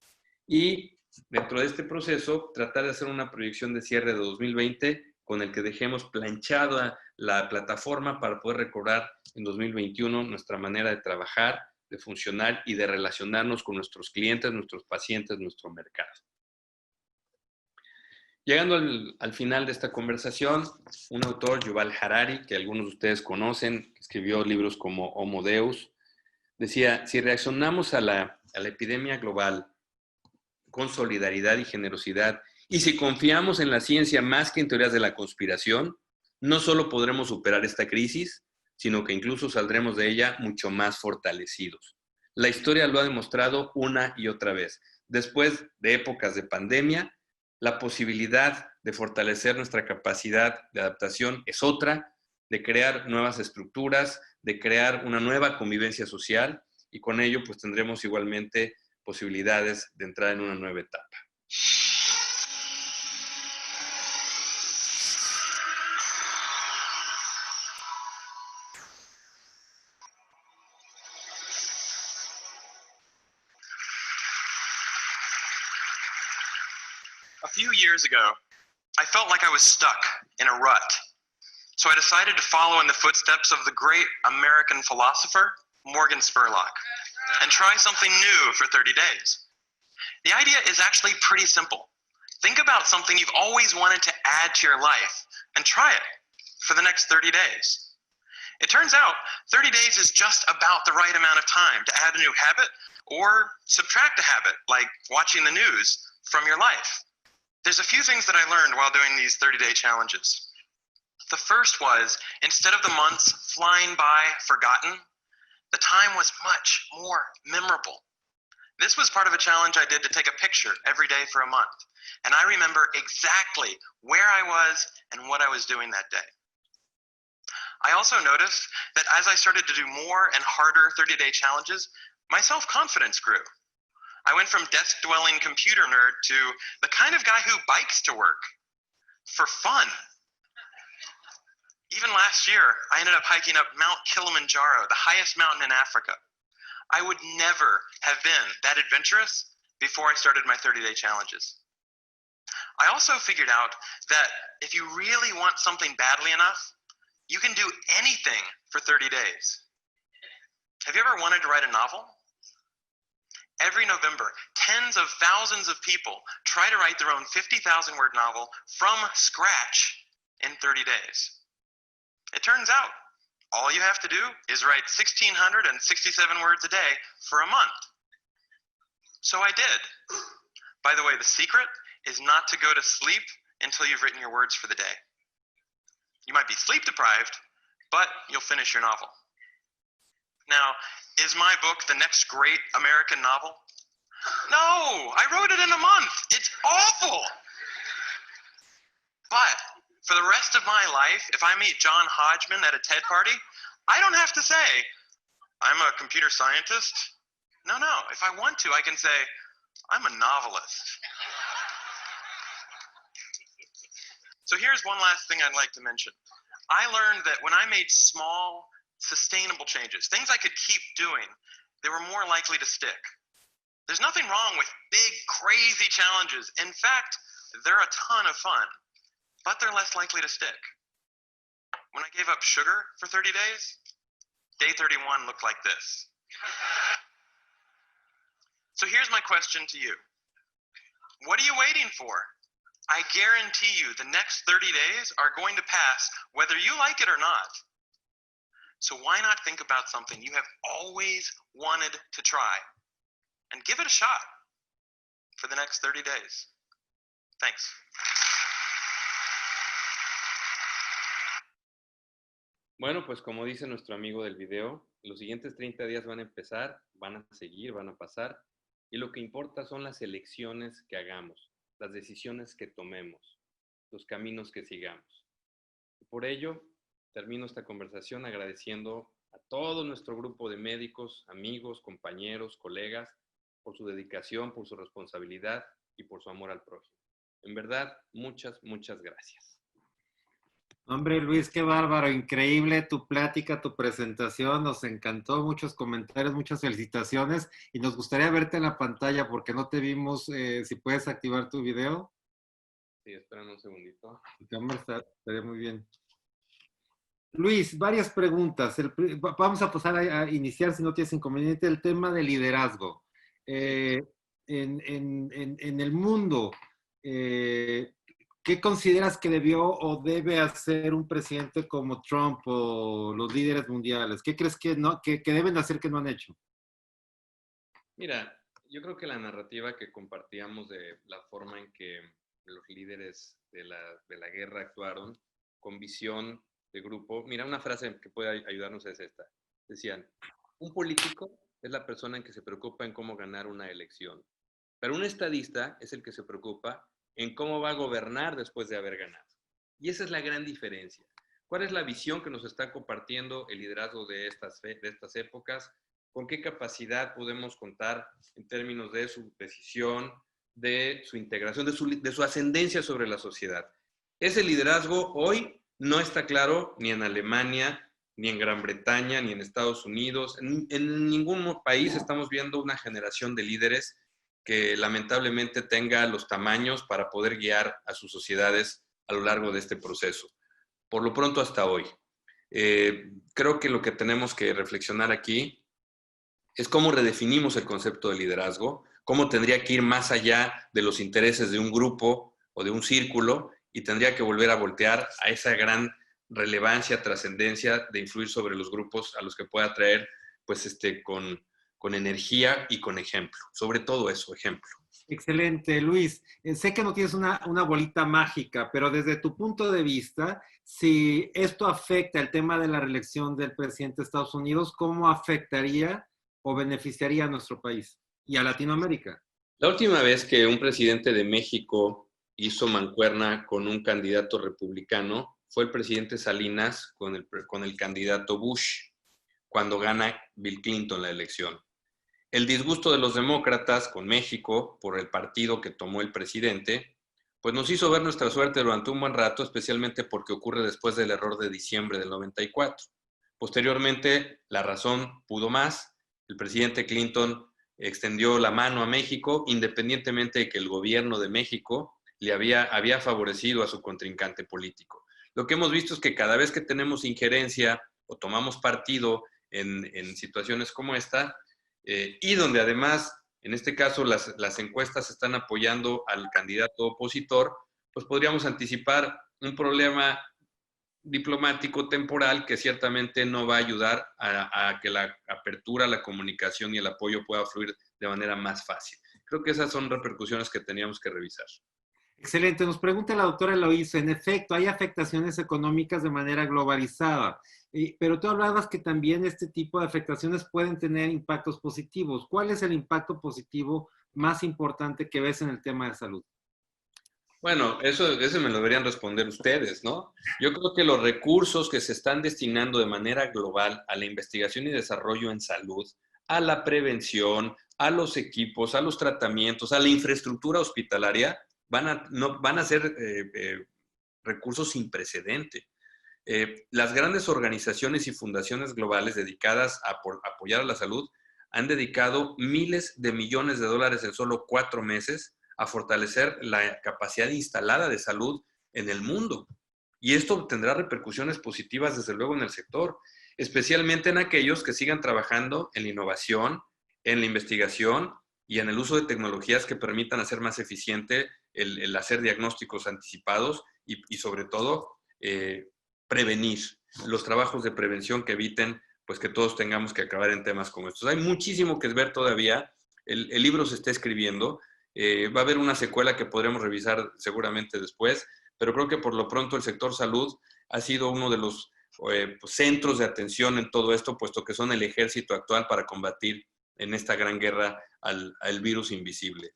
Y dentro de este proceso, tratar de hacer una proyección de cierre de 2020 con el que dejemos planchada la plataforma para poder recordar en 2021 nuestra manera de trabajar, de funcionar y de relacionarnos con nuestros clientes, nuestros pacientes, nuestro mercado. Llegando al final de esta conversación, un autor, Yuval Harari, que algunos de ustedes conocen, que escribió libros como Homo Deus, decía: si reaccionamos a la epidemia global con solidaridad y generosidad, y si confiamos en la ciencia más que en teorías de la conspiración, no solo podremos superar esta crisis, sino que incluso saldremos de ella mucho más fortalecidos. La historia lo ha demostrado una y otra vez. Después de épocas de pandemia, la posibilidad de fortalecer nuestra capacidad de adaptación es otra, de crear nuevas estructuras, de crear una nueva convivencia social, y con ello pues tendremos igualmente posibilidades de entrar en una nueva etapa. A few years ago, I felt like I was stuck in a rut. So I decided to follow in the footsteps of the great American philosopher, Morgan Spurlock, and try something new for 30 days. The idea is actually pretty simple. Think about something you've always wanted to add to your life and try it for the next 30 days. It turns out 30 days is just about the right amount of time to add a new habit or subtract a habit, like watching the news, from your life. There's a few things that I learned while doing these 30-day challenges. The first was, instead of the months flying by forgotten, the time was much more memorable. This was part of a challenge I did to take a picture every day for a month, and I remember exactly where I was and what I was doing that day. I also noticed that as I started to do more and harder 30-day challenges, my self-confidence grew. I went from desk-dwelling computer nerd to the kind of guy who bikes to work for fun. Even last year, I ended up hiking up Mount Kilimanjaro, the highest mountain in Africa. I would never have been that adventurous before I started my 30-day challenges. I also figured out that if you really want something badly enough, you can do anything for 30 days. Have you ever wanted to write a novel? Every November, tens of thousands of people try to write their own 50,000-word novel from scratch in 30 days. It turns out, all you have to do is write 1,667 words a day for a month. So I did. By the way, the secret is not to go to sleep until you've written your words for the day. You might be sleep deprived, but you'll finish your novel. Now, is my book the next great American novel? No, I wrote it in a month. It's awful. But for the rest of my life, if I meet John Hodgman at a TED party, I don't have to say, I'm a computer scientist. No, if I want to, I can say, I'm a novelist. So here's one last thing I'd like to mention. I learned that when I made small, sustainable changes, things I could keep doing, they were more likely to stick. There's nothing wrong with big, crazy challenges. In fact, they're a ton of fun, but they're less likely to stick. When I gave up sugar for 30 days, day 31 looked like this. So here's my question to you. What are you waiting for? I guarantee you the next 30 days are going to pass whether you like it or not. So why not think about something you have always wanted to try and give it a shot for the next 30 days? Thanks. Bueno, pues como dice nuestro amigo del video, los siguientes 30 días van a empezar, van a seguir, van a pasar, y lo que importa son las elecciones que hagamos, las decisiones que tomemos, los caminos que sigamos. Y por ello, termino esta conversación agradeciendo a todo nuestro grupo de médicos, amigos, compañeros, colegas, por su dedicación, por su responsabilidad y por su amor al prójimo. En verdad, muchas, muchas gracias. Hombre, Luis, qué bárbaro, increíble tu plática, tu presentación, nos encantó, muchos comentarios, muchas felicitaciones y nos gustaría verte en la pantalla porque no te vimos, si puedes activar tu video. Sí, espérame un segundito. Estaría muy bien. Luis, varias preguntas. Vamos a pasar a iniciar, si no tienes inconveniente, el tema de liderazgo. En el mundo, ¿qué consideras que debió o debe hacer un presidente como Trump o los líderes mundiales? ¿Qué crees que deben hacer que no han hecho? Mira, yo creo que la narrativa que compartíamos de la forma en que los líderes de la guerra actuaron, con visión de grupo. Mira, una frase que puede ayudarnos es esta. Decían, un político es la persona en que se preocupa en cómo ganar una elección, pero un estadista es el que se preocupa en cómo va a gobernar después de haber ganado. Y esa es la gran diferencia. ¿Cuál es la visión que nos está compartiendo el liderazgo de estas épocas? ¿Con qué capacidad podemos contar en términos de su decisión, de su integración, de su ascendencia sobre la sociedad? Ese liderazgo hoy no está claro ni en Alemania, ni en Gran Bretaña, ni en Estados Unidos. En ningún país estamos viendo una generación de líderes que lamentablemente tenga los tamaños para poder guiar a sus sociedades a lo largo de este proceso. Por lo pronto hasta hoy. Creo que lo que tenemos que reflexionar aquí es cómo redefinimos el concepto de liderazgo, cómo tendría que ir más allá de los intereses de un grupo o de un círculo y tendría que volver a voltear a esa gran relevancia, trascendencia de influir sobre los grupos a los que pueda traer pues con energía y con ejemplo. Sobre todo eso, ejemplo. Excelente, Luis. Sé que no tienes una bolita mágica, pero desde tu punto de vista, si esto afecta el tema de la reelección del presidente de Estados Unidos, ¿cómo afectaría o beneficiaría a nuestro país y a Latinoamérica? La última vez que un presidente de México hizo mancuerna con un candidato republicano fue el presidente Salinas con el candidato Bush, cuando gana Bill Clinton la elección. El disgusto de los demócratas con México por el partido que tomó el presidente, pues nos hizo ver nuestra suerte durante un buen rato, especialmente porque ocurre después del error de diciembre del 94. Posteriormente, la razón pudo más. El presidente Clinton extendió la mano a México, independientemente de que el gobierno de México le había favorecido a su contrincante político. Lo que hemos visto es que cada vez que tenemos injerencia o tomamos partido en situaciones como esta, y donde además, en este caso, las encuestas están apoyando al candidato opositor, pues podríamos anticipar un problema diplomático temporal que ciertamente no va a ayudar a que la apertura, la comunicación y el apoyo pueda fluir de manera más fácil. Creo que esas son repercusiones que teníamos que revisar. Excelente. Nos pregunta la doctora Eloísa, en efecto, hay afectaciones económicas de manera globalizada, pero tú hablabas que también este tipo de afectaciones pueden tener impactos positivos. ¿Cuál es el impacto positivo más importante que ves en el tema de salud? Bueno, eso me lo deberían responder ustedes, ¿no? Yo creo que los recursos que se están destinando de manera global a la investigación y desarrollo en salud, a la prevención, a los equipos, a los tratamientos, a la infraestructura hospitalaria, van a ser recursos sin precedente. Las grandes organizaciones y fundaciones globales dedicadas a apoyar a la salud han dedicado miles de millones de dólares en solo 4 meses a fortalecer la capacidad instalada de salud en el mundo. Y esto tendrá repercusiones positivas, desde luego, en el sector, especialmente en aquellos que sigan trabajando en la innovación, en la investigación y en el uso de tecnologías que permitan hacer más eficiente el hacer diagnósticos anticipados y sobre todo, prevenir los trabajos de prevención que eviten pues que todos tengamos que acabar en temas como estos. Hay muchísimo que ver todavía. El libro se está escribiendo. Va a haber una secuela que podremos revisar seguramente después, pero creo que por lo pronto el sector salud ha sido uno de los pues, centros de atención en todo esto, puesto que son el ejército actual para combatir en esta gran guerra al virus invisible.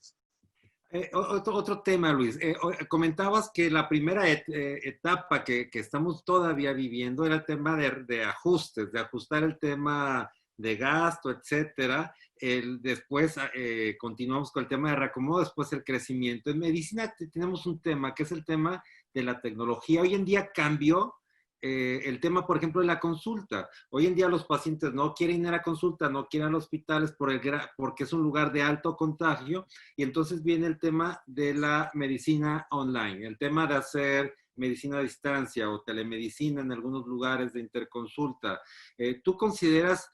Otro tema, Luis. Comentabas que la primera etapa que estamos todavía viviendo era el tema de ajustes, de ajustar el tema de gasto, etcétera. Después continuamos con el tema de reacomodo, después el crecimiento. En medicina tenemos un tema que es el tema de la tecnología. Hoy en día cambió el tema, por ejemplo, de la consulta. Hoy en día los pacientes no quieren ir a consulta, no quieren ir a los hospitales porque es un lugar de alto contagio, y entonces viene el tema de la medicina online, el tema de hacer medicina a distancia o telemedicina en algunos lugares de interconsulta. ¿Tú consideras,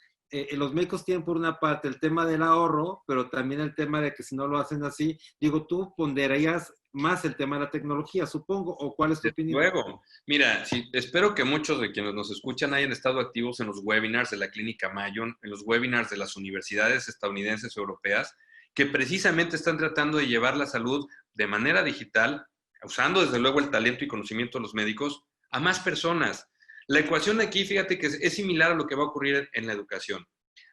los médicos tienen por una parte el tema del ahorro, pero también el tema de que si no lo hacen así, digo, tú ponderarías más el tema de la tecnología, supongo, o cuál es tu opinión? Luego, mira, sí, espero que muchos de quienes nos escuchan hayan estado activos en los webinars de la Clínica Mayo, en los webinars de las universidades estadounidenses o europeas, que precisamente están tratando de llevar la salud de manera digital, usando desde luego el talento y conocimiento de los médicos, a más personas. La ecuación aquí, fíjate que es similar a lo que va a ocurrir en la educación.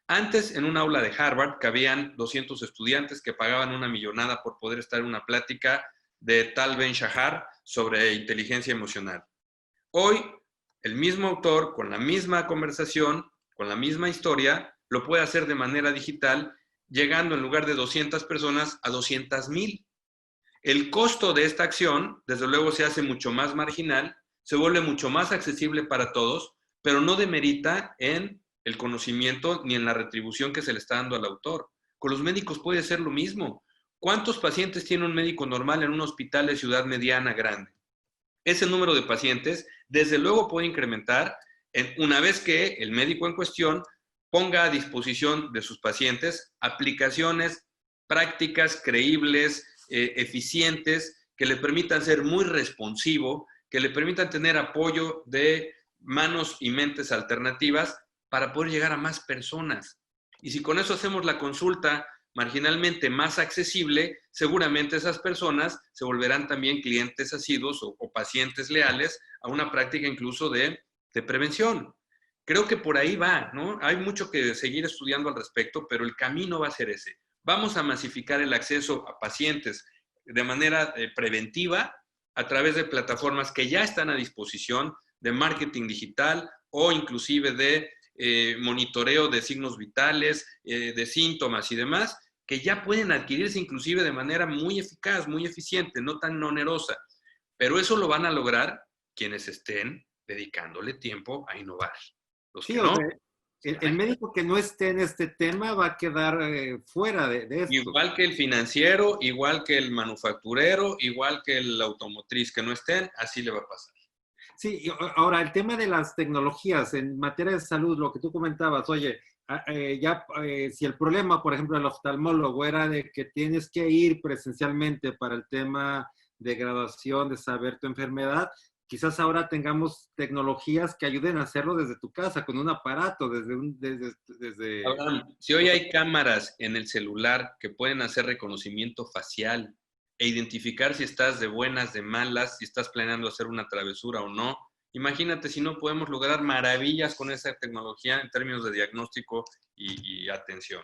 Antes, en un aula de Harvard, cabían 200 estudiantes que pagaban una millonada por poder estar en una plática de Tal Ben Shahar sobre inteligencia emocional. Hoy, el mismo autor, con la misma conversación, con la misma historia, lo puede hacer de manera digital, llegando en lugar de 200 personas a 200,000. El costo de esta acción, desde luego, se hace mucho más marginal, se vuelve mucho más accesible para todos, pero no demerita en el conocimiento ni en la retribución que se le está dando al autor. Con los médicos puede ser lo mismo. ¿Cuántos pacientes tiene un médico normal en un hospital de ciudad mediana grande? Ese número de pacientes, desde luego, puede incrementar una vez que el médico en cuestión ponga a disposición de sus pacientes aplicaciones prácticas, creíbles, eficientes, que le permitan ser muy responsivo, que le permitan tener apoyo de manos y mentes alternativas para poder llegar a más personas. Y si con eso hacemos la consulta marginalmente más accesible, seguramente esas personas se volverán también clientes asiduos o pacientes leales a una práctica incluso de prevención. Creo que por ahí va, ¿no? Hay mucho que seguir estudiando al respecto, pero el camino va a ser ese. Vamos a masificar el acceso a pacientes de manera preventiva a través de plataformas que ya están a disposición de marketing digital o inclusive de monitoreo de signos vitales, de síntomas y demás, que ya pueden adquirirse inclusive de manera muy eficaz, muy eficiente, no tan onerosa. Pero eso lo van a lograr quienes estén dedicándole tiempo a innovar. Los Sí, que o no, sea, el médico que no esté en este tema va a quedar fuera de esto. igual que el financiero, igual que el manufacturero, igual que el automotriz, que no estén, así le va a pasar. Sí, ahora el tema de las tecnologías en materia de salud, lo que tú comentabas, oye, si el problema, por ejemplo, del oftalmólogo era de que tienes que ir presencialmente para el tema de graduación, de saber tu enfermedad, quizás ahora tengamos tecnologías que ayuden a hacerlo desde tu casa, con un aparato, desde... Abraham, si hoy hay cámaras en el celular que pueden hacer reconocimiento facial e identificar si estás de buenas, de malas, si estás planeando hacer una travesura o no, imagínate si no podemos lograr maravillas con esa tecnología en términos de diagnóstico y atención.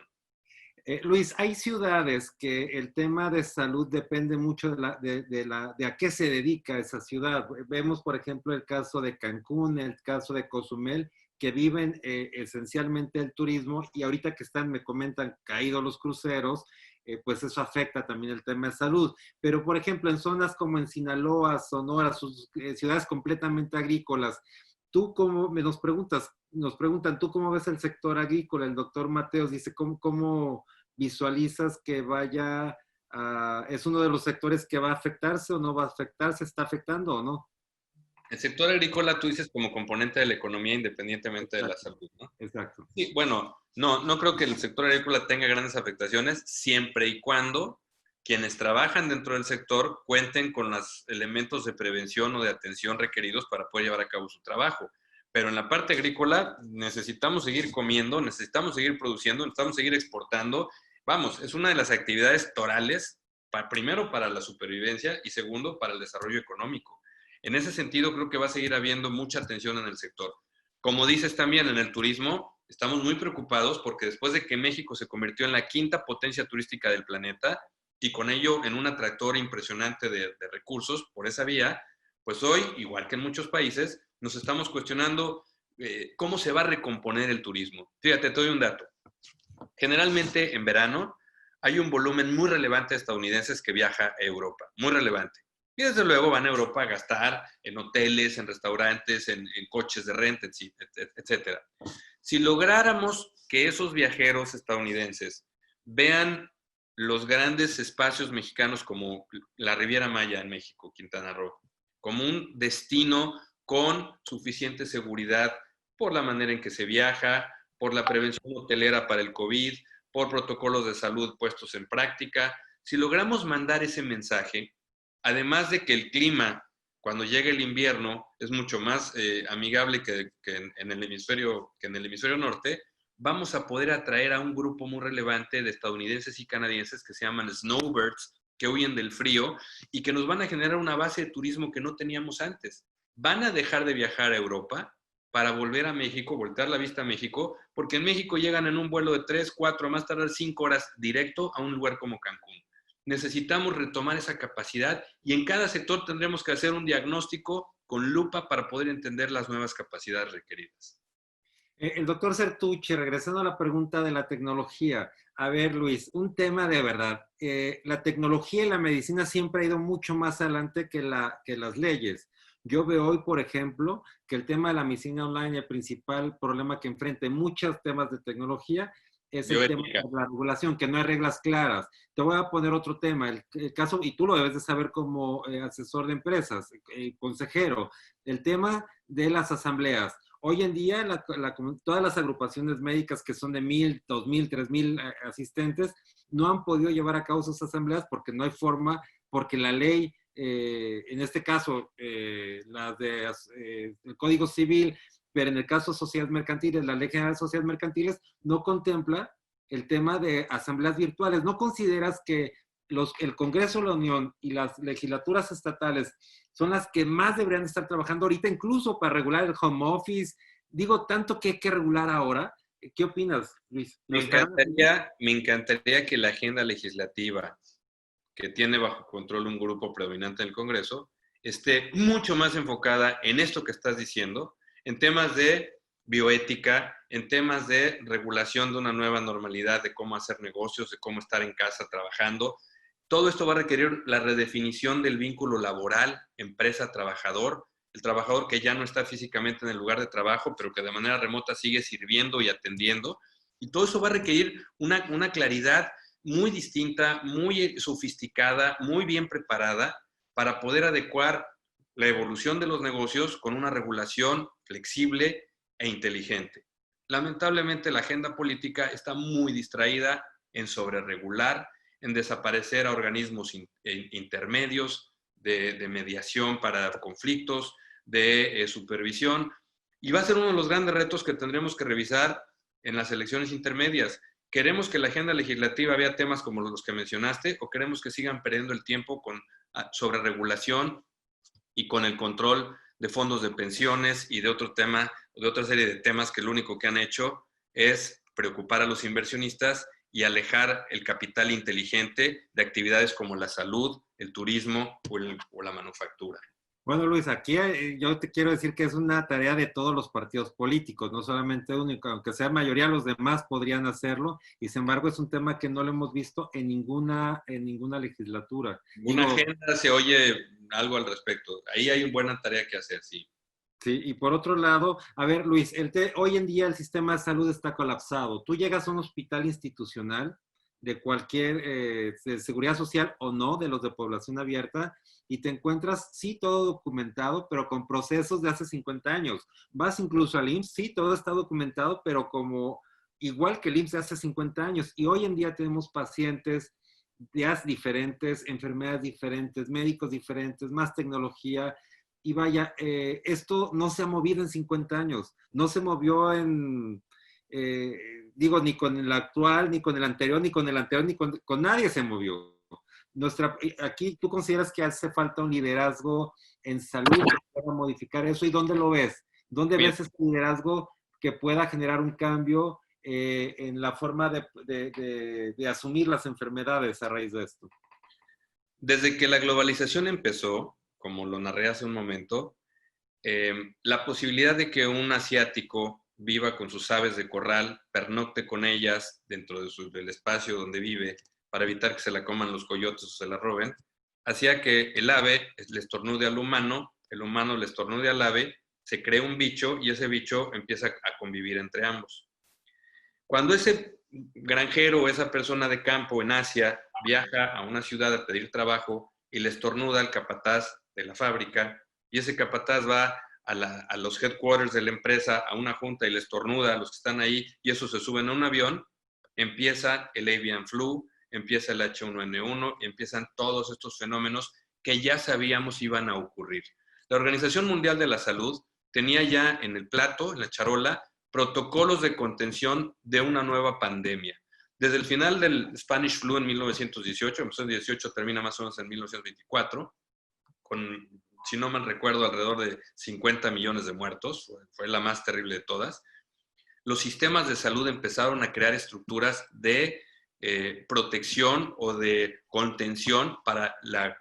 Luis, hay ciudades que el tema de salud depende mucho de a qué se dedica esa ciudad. Vemos, por ejemplo, el caso de Cancún, el caso de Cozumel, que viven esencialmente el turismo, y ahorita que están, me comentan, caídos los cruceros, pues eso afecta también el tema de salud. Pero, por ejemplo, en zonas como en Sinaloa, Sonora, ciudades completamente agrícolas, tú como nos preguntan, ¿tú cómo ves el sector agrícola? El doctor Mateos dice, ¿cómo visualizas que es uno de los sectores que va a afectarse o no va a afectarse? ¿Está afectando o no? El sector agrícola, tú dices, como componente de la economía independientemente de la Exacto. salud, ¿no? Exacto. Sí, bueno, no creo que el sector agrícola tenga grandes afectaciones siempre y cuando quienes trabajan dentro del sector cuenten con los elementos de prevención o de atención requeridos para poder llevar a cabo su trabajo. Pero en la parte agrícola necesitamos seguir comiendo, necesitamos seguir produciendo, necesitamos seguir exportando. Vamos, es una de las actividades torales, primero para la supervivencia y segundo para el desarrollo económico. En ese sentido, creo que va a seguir habiendo mucha atención en el sector. Como dices también, en el turismo estamos muy preocupados porque después de que México se convirtió en la quinta potencia turística del planeta y con ello en un atractor impresionante de recursos por esa vía, pues hoy, igual que en muchos países, nos estamos cuestionando cómo se va a recomponer el turismo. Fíjate, te doy un dato. Generalmente en verano hay un volumen muy relevante de estadounidenses que viaja a Europa, muy relevante. Y desde luego van a Europa a gastar en hoteles, en restaurantes, en coches de renta, etcétera. Si lográramos que esos viajeros estadounidenses vean los grandes espacios mexicanos como la Riviera Maya en México, Quintana Roo, como un destino con suficiente seguridad por la manera en que se viaja, por la prevención hotelera para el COVID, por protocolos de salud puestos en práctica. Si logramos mandar ese mensaje, además de que el clima, cuando llega el invierno, es mucho más amigable que en el hemisferio norte, vamos a poder atraer a un grupo muy relevante de estadounidenses y canadienses que se llaman snowbirds, que huyen del frío y que nos van a generar una base de turismo que no teníamos antes. Van a dejar de viajar a Europa para volver a México, voltear la vista a México, porque en México llegan en un vuelo de 3, 4, más tardar 5 horas directo a un lugar como Cancún. Necesitamos retomar esa capacidad y en cada sector tendremos que hacer un diagnóstico con lupa para poder entender las nuevas capacidades requeridas. El doctor Sertucci, regresando a la pregunta de la tecnología. A ver, Luis, un tema de verdad. La tecnología y la medicina siempre ha ido mucho más adelante que las leyes. Yo veo hoy, por ejemplo, que el tema de la medicina online, el principal problema que enfrenta muchos temas de tecnología es el tema de la regulación, que no hay reglas claras. Te voy a poner otro tema, el caso, y tú lo debes de saber como asesor de empresas, consejero, el tema de las asambleas. Hoy en día, todas las agrupaciones médicas que son de 1,000, 2,000, 3,000 asistentes no han podido llevar a cabo sus asambleas porque no hay forma, porque la ley, en este caso, el Código Civil, pero en el caso de sociedades mercantiles, la Ley General de Sociedades Mercantiles no contempla el tema de asambleas virtuales. ¿No consideras que el Congreso de la Unión y las legislaturas estatales son las que más deberían estar trabajando ahorita, incluso para regular el home office? Digo, tanto que hay que regular ahora. ¿Qué opinas, Luis? Me encantaría que la agenda legislativa que tiene bajo control un grupo predominante en el Congreso esté mucho más enfocada en esto que estás diciendo, en temas de bioética, en temas de regulación de una nueva normalidad, de cómo hacer negocios, de cómo estar en casa trabajando. Todo esto va a requerir la redefinición del vínculo laboral, empresa-trabajador, el trabajador que ya no está físicamente en el lugar de trabajo, pero que de manera remota sigue sirviendo y atendiendo. Y todo eso va a requerir una claridad muy distinta, muy sofisticada, muy bien preparada para poder adecuar la evolución de los negocios con una regulación flexible e inteligente. Lamentablemente, la agenda política está muy distraída en sobreregular, en desaparecer a organismos intermedios de mediación para conflictos, de supervisión, y va a ser uno de los grandes retos que tendremos que revisar en las elecciones intermedias. ¿Queremos que la agenda legislativa vea temas como los que mencionaste o queremos que sigan perdiendo el tiempo con sobreregulación y con el control de fondos de pensiones y de otra serie de temas que lo único que han hecho es preocupar a los inversionistas y alejar el capital inteligente de actividades como la salud, el turismo o la manufactura? Bueno, Luis, aquí yo te quiero decir que es una tarea de todos los partidos políticos, no solamente único, aunque sea mayoría, los demás podrían hacerlo, y sin embargo es un tema que no lo hemos visto en ninguna legislatura. Una agenda se oye algo al respecto. Ahí hay una buena tarea que hacer, sí. Sí, y por otro lado, a ver, Luis, hoy en día el sistema de salud está colapsado. Tú llegas a un hospital institucional de cualquier de seguridad social o no, de los de población abierta, y te encuentras, sí, todo documentado, pero con procesos de hace 50 años. Vas incluso al IMSS, sí, todo está documentado, pero como igual que el IMSS de hace 50 años. Y hoy en día tenemos pacientes días diferentes, enfermedades diferentes, médicos diferentes, más tecnología. Y vaya, esto no se ha movido en 50 años, no se movió digo, ni con el actual, ni con el anterior, ni con el anterior, ni con nadie se movió. Aquí tú consideras que hace falta un liderazgo en salud que pueda modificar eso, ¿y dónde lo ves? ¿Dónde Mira, ves ese liderazgo que pueda generar un cambio en la forma de asumir las enfermedades a raíz de esto? desde que la globalización empezó, como lo narré hace un momento, la posibilidad de que un asiático viva con sus aves de corral, pernocte con ellas dentro del espacio donde vive para evitar que se la coman los coyotes o se la roben, hacía que el ave le estornude al humano, el humano le estornude al ave, se crea un bicho y ese bicho empieza a convivir entre ambos. Cuando ese granjero o esa persona de campo en Asia viaja a una ciudad a pedir trabajo y le estornuda al capataz de la fábrica, y ese capataz va a los headquarters de la empresa, a una junta, y le estornuda a los que están ahí, y esos se suben a un avión, empieza el avian flu, empieza el H1N1, y empiezan todos estos fenómenos que ya sabíamos iban a ocurrir. La Organización Mundial de la Salud tenía ya en el plato, en la charola, protocolos de contención de una nueva pandemia. Desde el final del Spanish Flu en 1918, empezó en 18, termina más o menos en 1924, con, si no mal recuerdo, alrededor de 50 millones de muertos, fue la más terrible de todas. Los sistemas de salud empezaron a crear estructuras de protección o de contención para la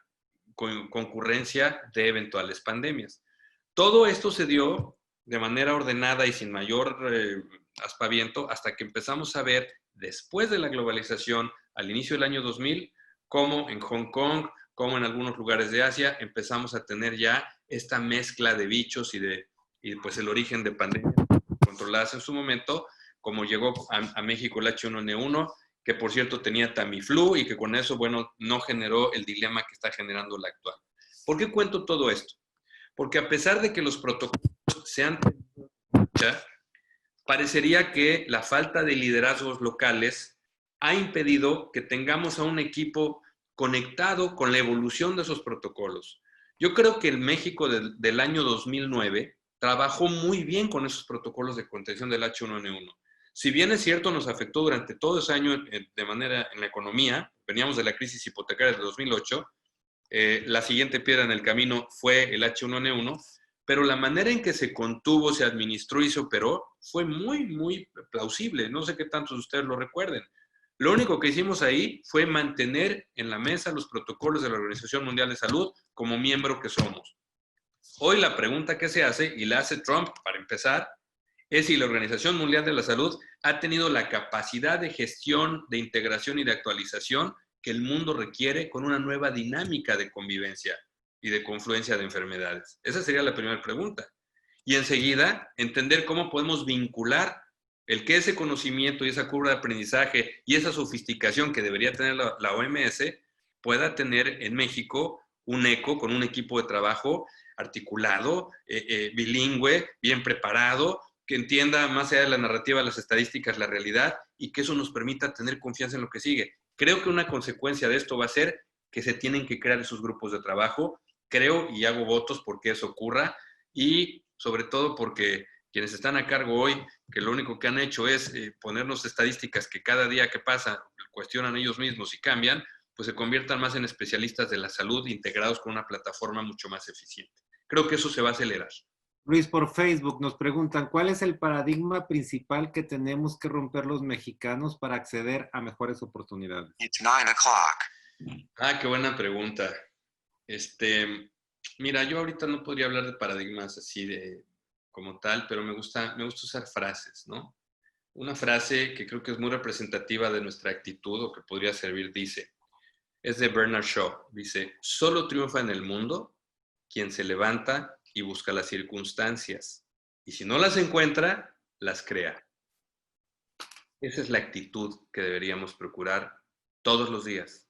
concurrencia de eventuales pandemias. Todo esto se dio de manera ordenada y sin mayor aspaviento hasta que empezamos a ver, después de la globalización, al inicio del año 2000, cómo en Hong Kong, como en algunos lugares de Asia, empezamos a tener ya esta mezcla de bichos y pues el origen de pandemias controladas en su momento, como llegó a México el H1N1, que por cierto tenía Tamiflu y que con eso, bueno, no generó el dilema que está generando la actual. ¿Por qué cuento todo esto? Porque a pesar de que los protocolos se han tenido, parecería que la falta de liderazgos locales ha impedido que tengamos a un equipo conectado con la evolución de esos protocolos. Yo creo que el México del año 2009 trabajó muy bien con esos protocolos de contención del H1N1. Si bien es cierto, nos afectó durante todo ese año de manera en la economía, veníamos de la crisis hipotecaria de 2008, la siguiente piedra en el camino fue el H1N1, pero la manera en que se contuvo, se administró y se operó fue muy, muy plausible. No sé qué tantos de ustedes lo recuerden. Lo único que hicimos ahí fue mantener en la mesa los protocolos de la Organización Mundial de Salud como miembro que somos. Hoy la pregunta que se hace, y la hace Trump para empezar, es si la Organización Mundial de la Salud ha tenido la capacidad de gestión, de integración y de actualización que el mundo requiere con una nueva dinámica de convivencia y de confluencia de enfermedades. Esa sería la primera pregunta. Y enseguida, entender cómo podemos vincular el que ese conocimiento y esa curva de aprendizaje y esa sofisticación que debería tener la OMS pueda tener en México un eco con un equipo de trabajo articulado, bilingüe, bien preparado, que entienda más allá de la narrativa, las estadísticas, la realidad, y que eso nos permita tener confianza en lo que sigue. Creo que una consecuencia de esto va a ser que se tienen que crear esos grupos de trabajo. Creo y hago votos porque eso ocurra, y sobre todo porque quienes están a cargo hoy, que lo único que han hecho es ponernos estadísticas que cada día que pasa cuestionan ellos mismos y cambian, pues se conviertan más en especialistas de la salud integrados con una plataforma mucho más eficiente. Creo que eso se va a acelerar. Luis, por Facebook nos preguntan, ¿cuál es el paradigma principal que tenemos que romper los mexicanos para acceder a mejores oportunidades? It's 9 o'clock. Ah, qué buena pregunta. Mira, yo ahorita no podría hablar de paradigmas así como tal, pero me gusta usar frases, ¿no? Una frase que creo que es muy representativa de nuestra actitud o que podría servir, dice, es de Bernard Shaw, dice, solo triunfa en el mundo quien se levanta y busca las circunstancias, y si no las encuentra, las crea. Esa es la actitud que deberíamos procurar todos los días,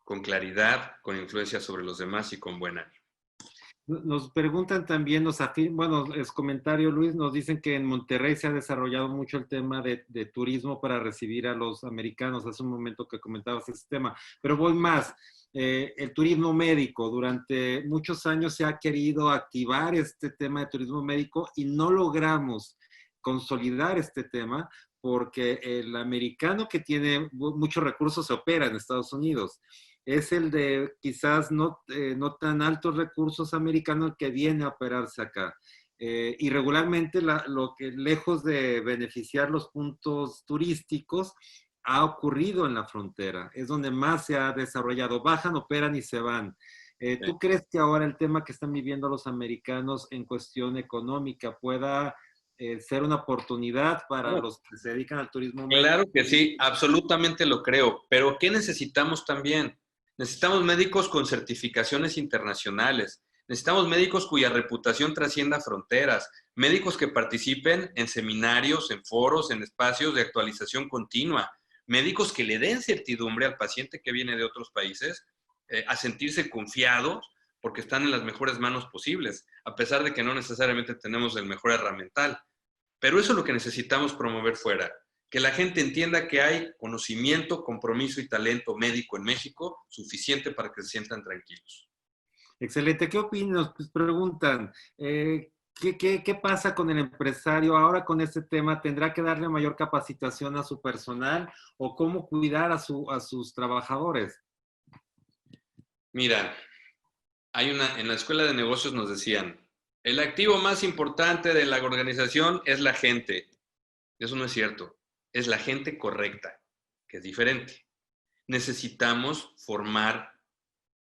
con claridad, con influencia sobre los demás y con buen ánimo. Nos preguntan también, bueno, es comentario Luis, nos dicen que en Monterrey se ha desarrollado mucho el tema de turismo para recibir a los americanos. Hace un momento que comentabas ese tema, pero voy más. El turismo médico, durante muchos años se ha querido activar este tema de turismo médico y no logramos consolidar este tema porque el americano que tiene muchos recursos se opera en Estados Unidos. Es el de quizás no tan altos recursos americanos que viene a operarse acá. Y regularmente lo que lejos de beneficiar los puntos turísticos ha ocurrido en la frontera. Es donde más se ha desarrollado. Bajan, operan y se van. ¿Tú crees que ahora el tema que están viviendo los americanos en cuestión económica pueda ser una oportunidad para los que se dedican al turismo médico? Claro que sí, absolutamente lo creo. Pero ¿qué necesitamos también? Necesitamos médicos con certificaciones internacionales. Necesitamos médicos cuya reputación trascienda fronteras. Médicos que participen en seminarios, en foros, en espacios de actualización continua. Médicos que le den certidumbre al paciente que viene de otros países a sentirse confiados porque están en las mejores manos posibles, a pesar de que no necesariamente tenemos el mejor herramental. Pero eso es lo que necesitamos promover fuera. Que la gente entienda que hay conocimiento, compromiso y talento médico en México suficiente para que se sientan tranquilos. Excelente. ¿Qué opinas? Pues preguntan, ¿qué pasa con el empresario ahora con este tema? ¿Tendrá que darle mayor capacitación a su personal o cómo cuidar a sus trabajadores? Mira, en la escuela de negocios nos decían, el activo más importante de la organización es la gente. Eso no es cierto. Es la gente correcta, que es diferente. Necesitamos formar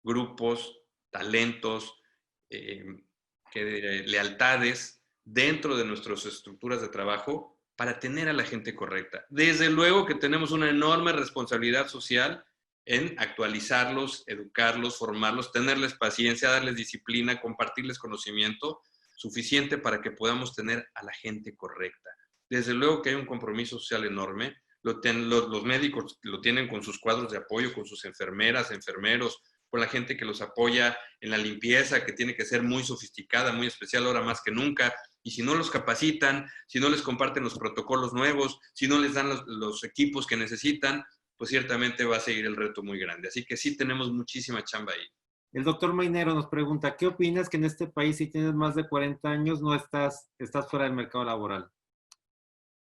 grupos, talentos, lealtades dentro de nuestras estructuras de trabajo para tener a la gente correcta. Desde luego que tenemos una enorme responsabilidad social en actualizarlos, educarlos, formarlos, tenerles paciencia, darles disciplina, compartirles conocimiento suficiente para que podamos tener a la gente correcta. Desde luego que hay un compromiso social enorme. Los médicos lo tienen con sus cuadros de apoyo, con sus enfermeras, enfermeros, con la gente que los apoya en la limpieza, que tiene que ser muy sofisticada, muy especial ahora más que nunca. Y si no los capacitan, si no les comparten los protocolos nuevos, si no les dan los equipos que necesitan, pues ciertamente va a seguir el reto muy grande. Así que sí tenemos muchísima chamba ahí. El doctor Mainero nos pregunta, ¿qué opinas que en este país, si tienes más de 40 años, no estás fuera del mercado laboral?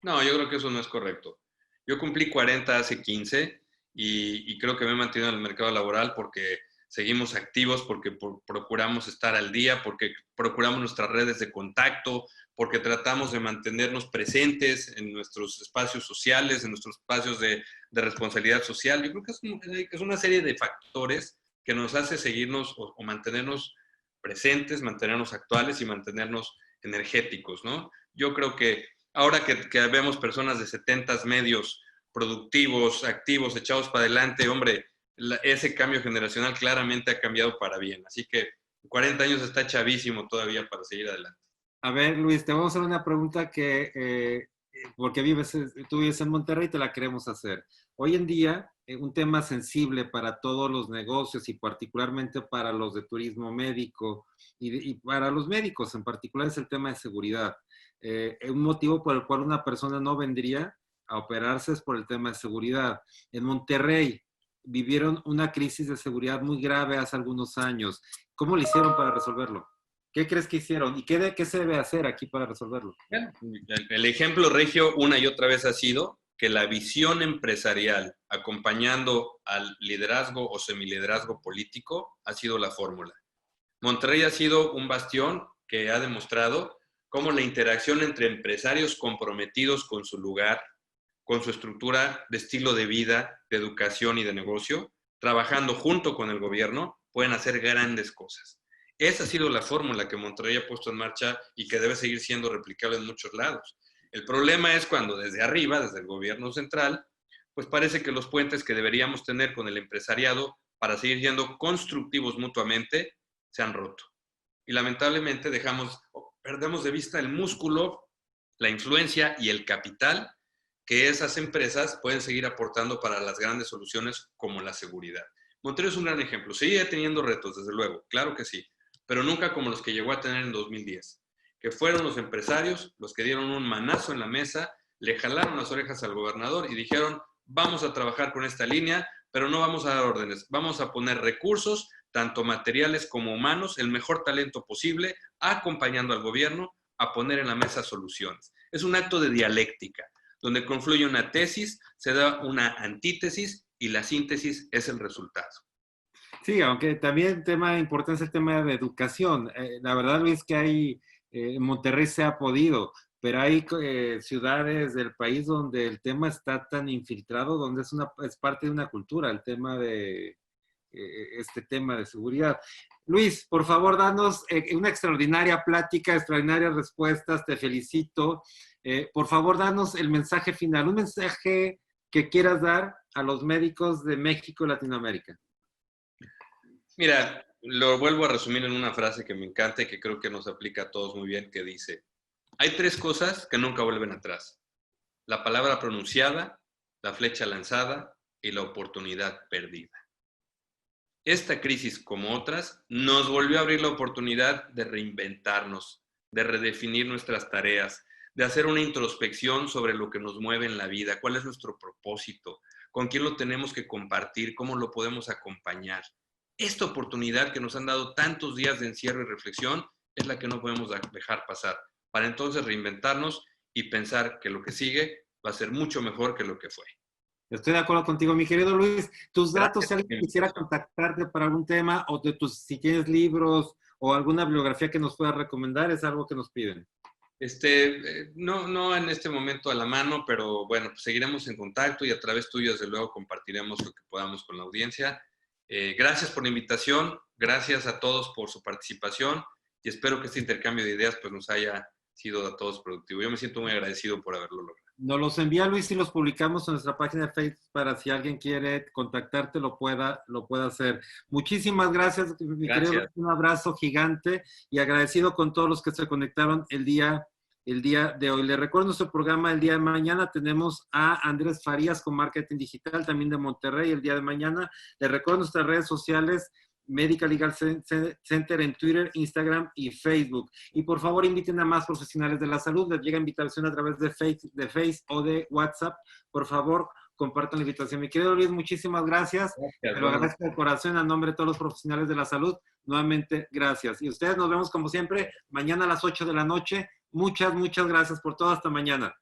No, yo creo que eso no es correcto. Yo cumplí 40 hace 15 y creo que me he mantenido en el mercado laboral porque seguimos activos, porque procuramos estar al día, porque procuramos nuestras redes de contacto, porque tratamos de mantenernos presentes en nuestros espacios sociales, en nuestros espacios de responsabilidad social. Yo creo que es una serie de factores que nos hace seguirnos o mantenernos presentes, mantenernos actuales y mantenernos energéticos, ¿no? Yo creo que ahora que vemos personas de 70 medios productivos, activos, echados para adelante, hombre, ese cambio generacional claramente ha cambiado para bien. Así que 40 años está chavísimo todavía para seguir adelante. A ver, Luis, te vamos a hacer una pregunta porque tú vives en Monterrey, te la queremos hacer. Hoy en día, un tema sensible para todos los negocios y particularmente para los de turismo médico y para los médicos en particular es el tema de seguridad. Un motivo por el cual una persona no vendría a operarse es por el tema de seguridad. En Monterrey vivieron una crisis de seguridad muy grave hace algunos años. ¿Cómo le hicieron para resolverlo? ¿Qué crees que hicieron? ¿Y qué se debe hacer aquí para resolverlo? El ejemplo regio una y otra vez ha sido que la visión empresarial acompañando al liderazgo o semiliderazgo político ha sido la fórmula. Monterrey ha sido un bastión que ha demostrado cómo la interacción entre empresarios comprometidos con su lugar, con su estructura de estilo de vida, de educación y de negocio, trabajando junto con el gobierno, pueden hacer grandes cosas. Esa ha sido la fórmula que Monterrey ha puesto en marcha y que debe seguir siendo replicable en muchos lados. El problema es cuando desde arriba, desde el gobierno central, pues parece que los puentes que deberíamos tener con el empresariado para seguir siendo constructivos mutuamente se han roto. Y lamentablemente perdemos de vista el músculo, la influencia y el capital que esas empresas pueden seguir aportando para las grandes soluciones como la seguridad. Monterrey es un gran ejemplo. Sigue teniendo retos, desde luego, claro que sí, pero nunca como los que llegó a tener en 2010, que fueron los empresarios los que dieron un manazo en la mesa, le jalaron las orejas al gobernador y dijeron, vamos a trabajar con esta línea, pero no vamos a dar órdenes, vamos a poner recursos, tanto materiales como humanos, el mejor talento posible, acompañando al gobierno a poner en la mesa soluciones. Es un acto de dialéctica, donde confluye una tesis, se da una antítesis y la síntesis es el resultado. Sí, aunque también tema importante es el tema de educación. La verdad, Luis, que hay, en Monterrey se ha podido, pero hay ciudades del país donde el tema está tan infiltrado, donde es parte de una cultura, el tema de este tema de seguridad. Luis, por favor, danos una extraordinaria plática, extraordinarias respuestas, te felicito. Por favor, danos el mensaje final, un mensaje que quieras dar a los médicos de México y Latinoamérica. Mira, lo vuelvo a resumir en una frase que me encanta y que creo que nos aplica a todos muy bien, que dice, hay 3 cosas que nunca vuelven atrás. La palabra pronunciada, la flecha lanzada y la oportunidad perdida. Esta crisis, como otras, nos volvió a abrir la oportunidad de reinventarnos, de redefinir nuestras tareas, de hacer una introspección sobre lo que nos mueve en la vida, cuál es nuestro propósito, con quién lo tenemos que compartir, cómo lo podemos acompañar. Esta oportunidad que nos han dado tantos días de encierro y reflexión es la que no podemos dejar pasar, para entonces reinventarnos y pensar que lo que sigue va a ser mucho mejor que lo que fue. Estoy de acuerdo contigo, mi querido Luis. Tus datos, Gracias. si alguien quisiera contactarte para algún tema, o si tienes libros o alguna bibliografía que nos puedas recomendar, es algo que nos piden. No en este momento a la mano, pero bueno, pues seguiremos en contacto y a través tuyo, desde luego, compartiremos lo que podamos con la audiencia. Gracias por la invitación, gracias a todos por su participación y espero que este intercambio de ideas pues nos haya sido a todos productivo. Yo me siento muy agradecido por haberlo logrado. Nos los envía Luis y los publicamos en nuestra página de Facebook para si alguien quiere contactarte lo pueda hacer. Muchísimas gracias, mi querido Luis, un abrazo gigante y agradecido con todos los que se conectaron el día de hoy. Les recuerdo nuestro programa el día de mañana. Tenemos a Andrés Farías con Marketing Digital, también de Monterrey, el día de mañana. Les recuerdo nuestras redes sociales, Medical Legal Center en Twitter, Instagram y Facebook. Y por favor inviten a más profesionales de la salud. Les llega invitación a través de Face o de WhatsApp. Por favor, compartan la invitación. Mi querido Luis, muchísimas gracias. Te lo agradezco de corazón a nombre de todos los profesionales de la salud. Nuevamente, gracias. Y ustedes nos vemos como siempre mañana a las 8 de la noche. Muchas gracias por todo. Hasta mañana.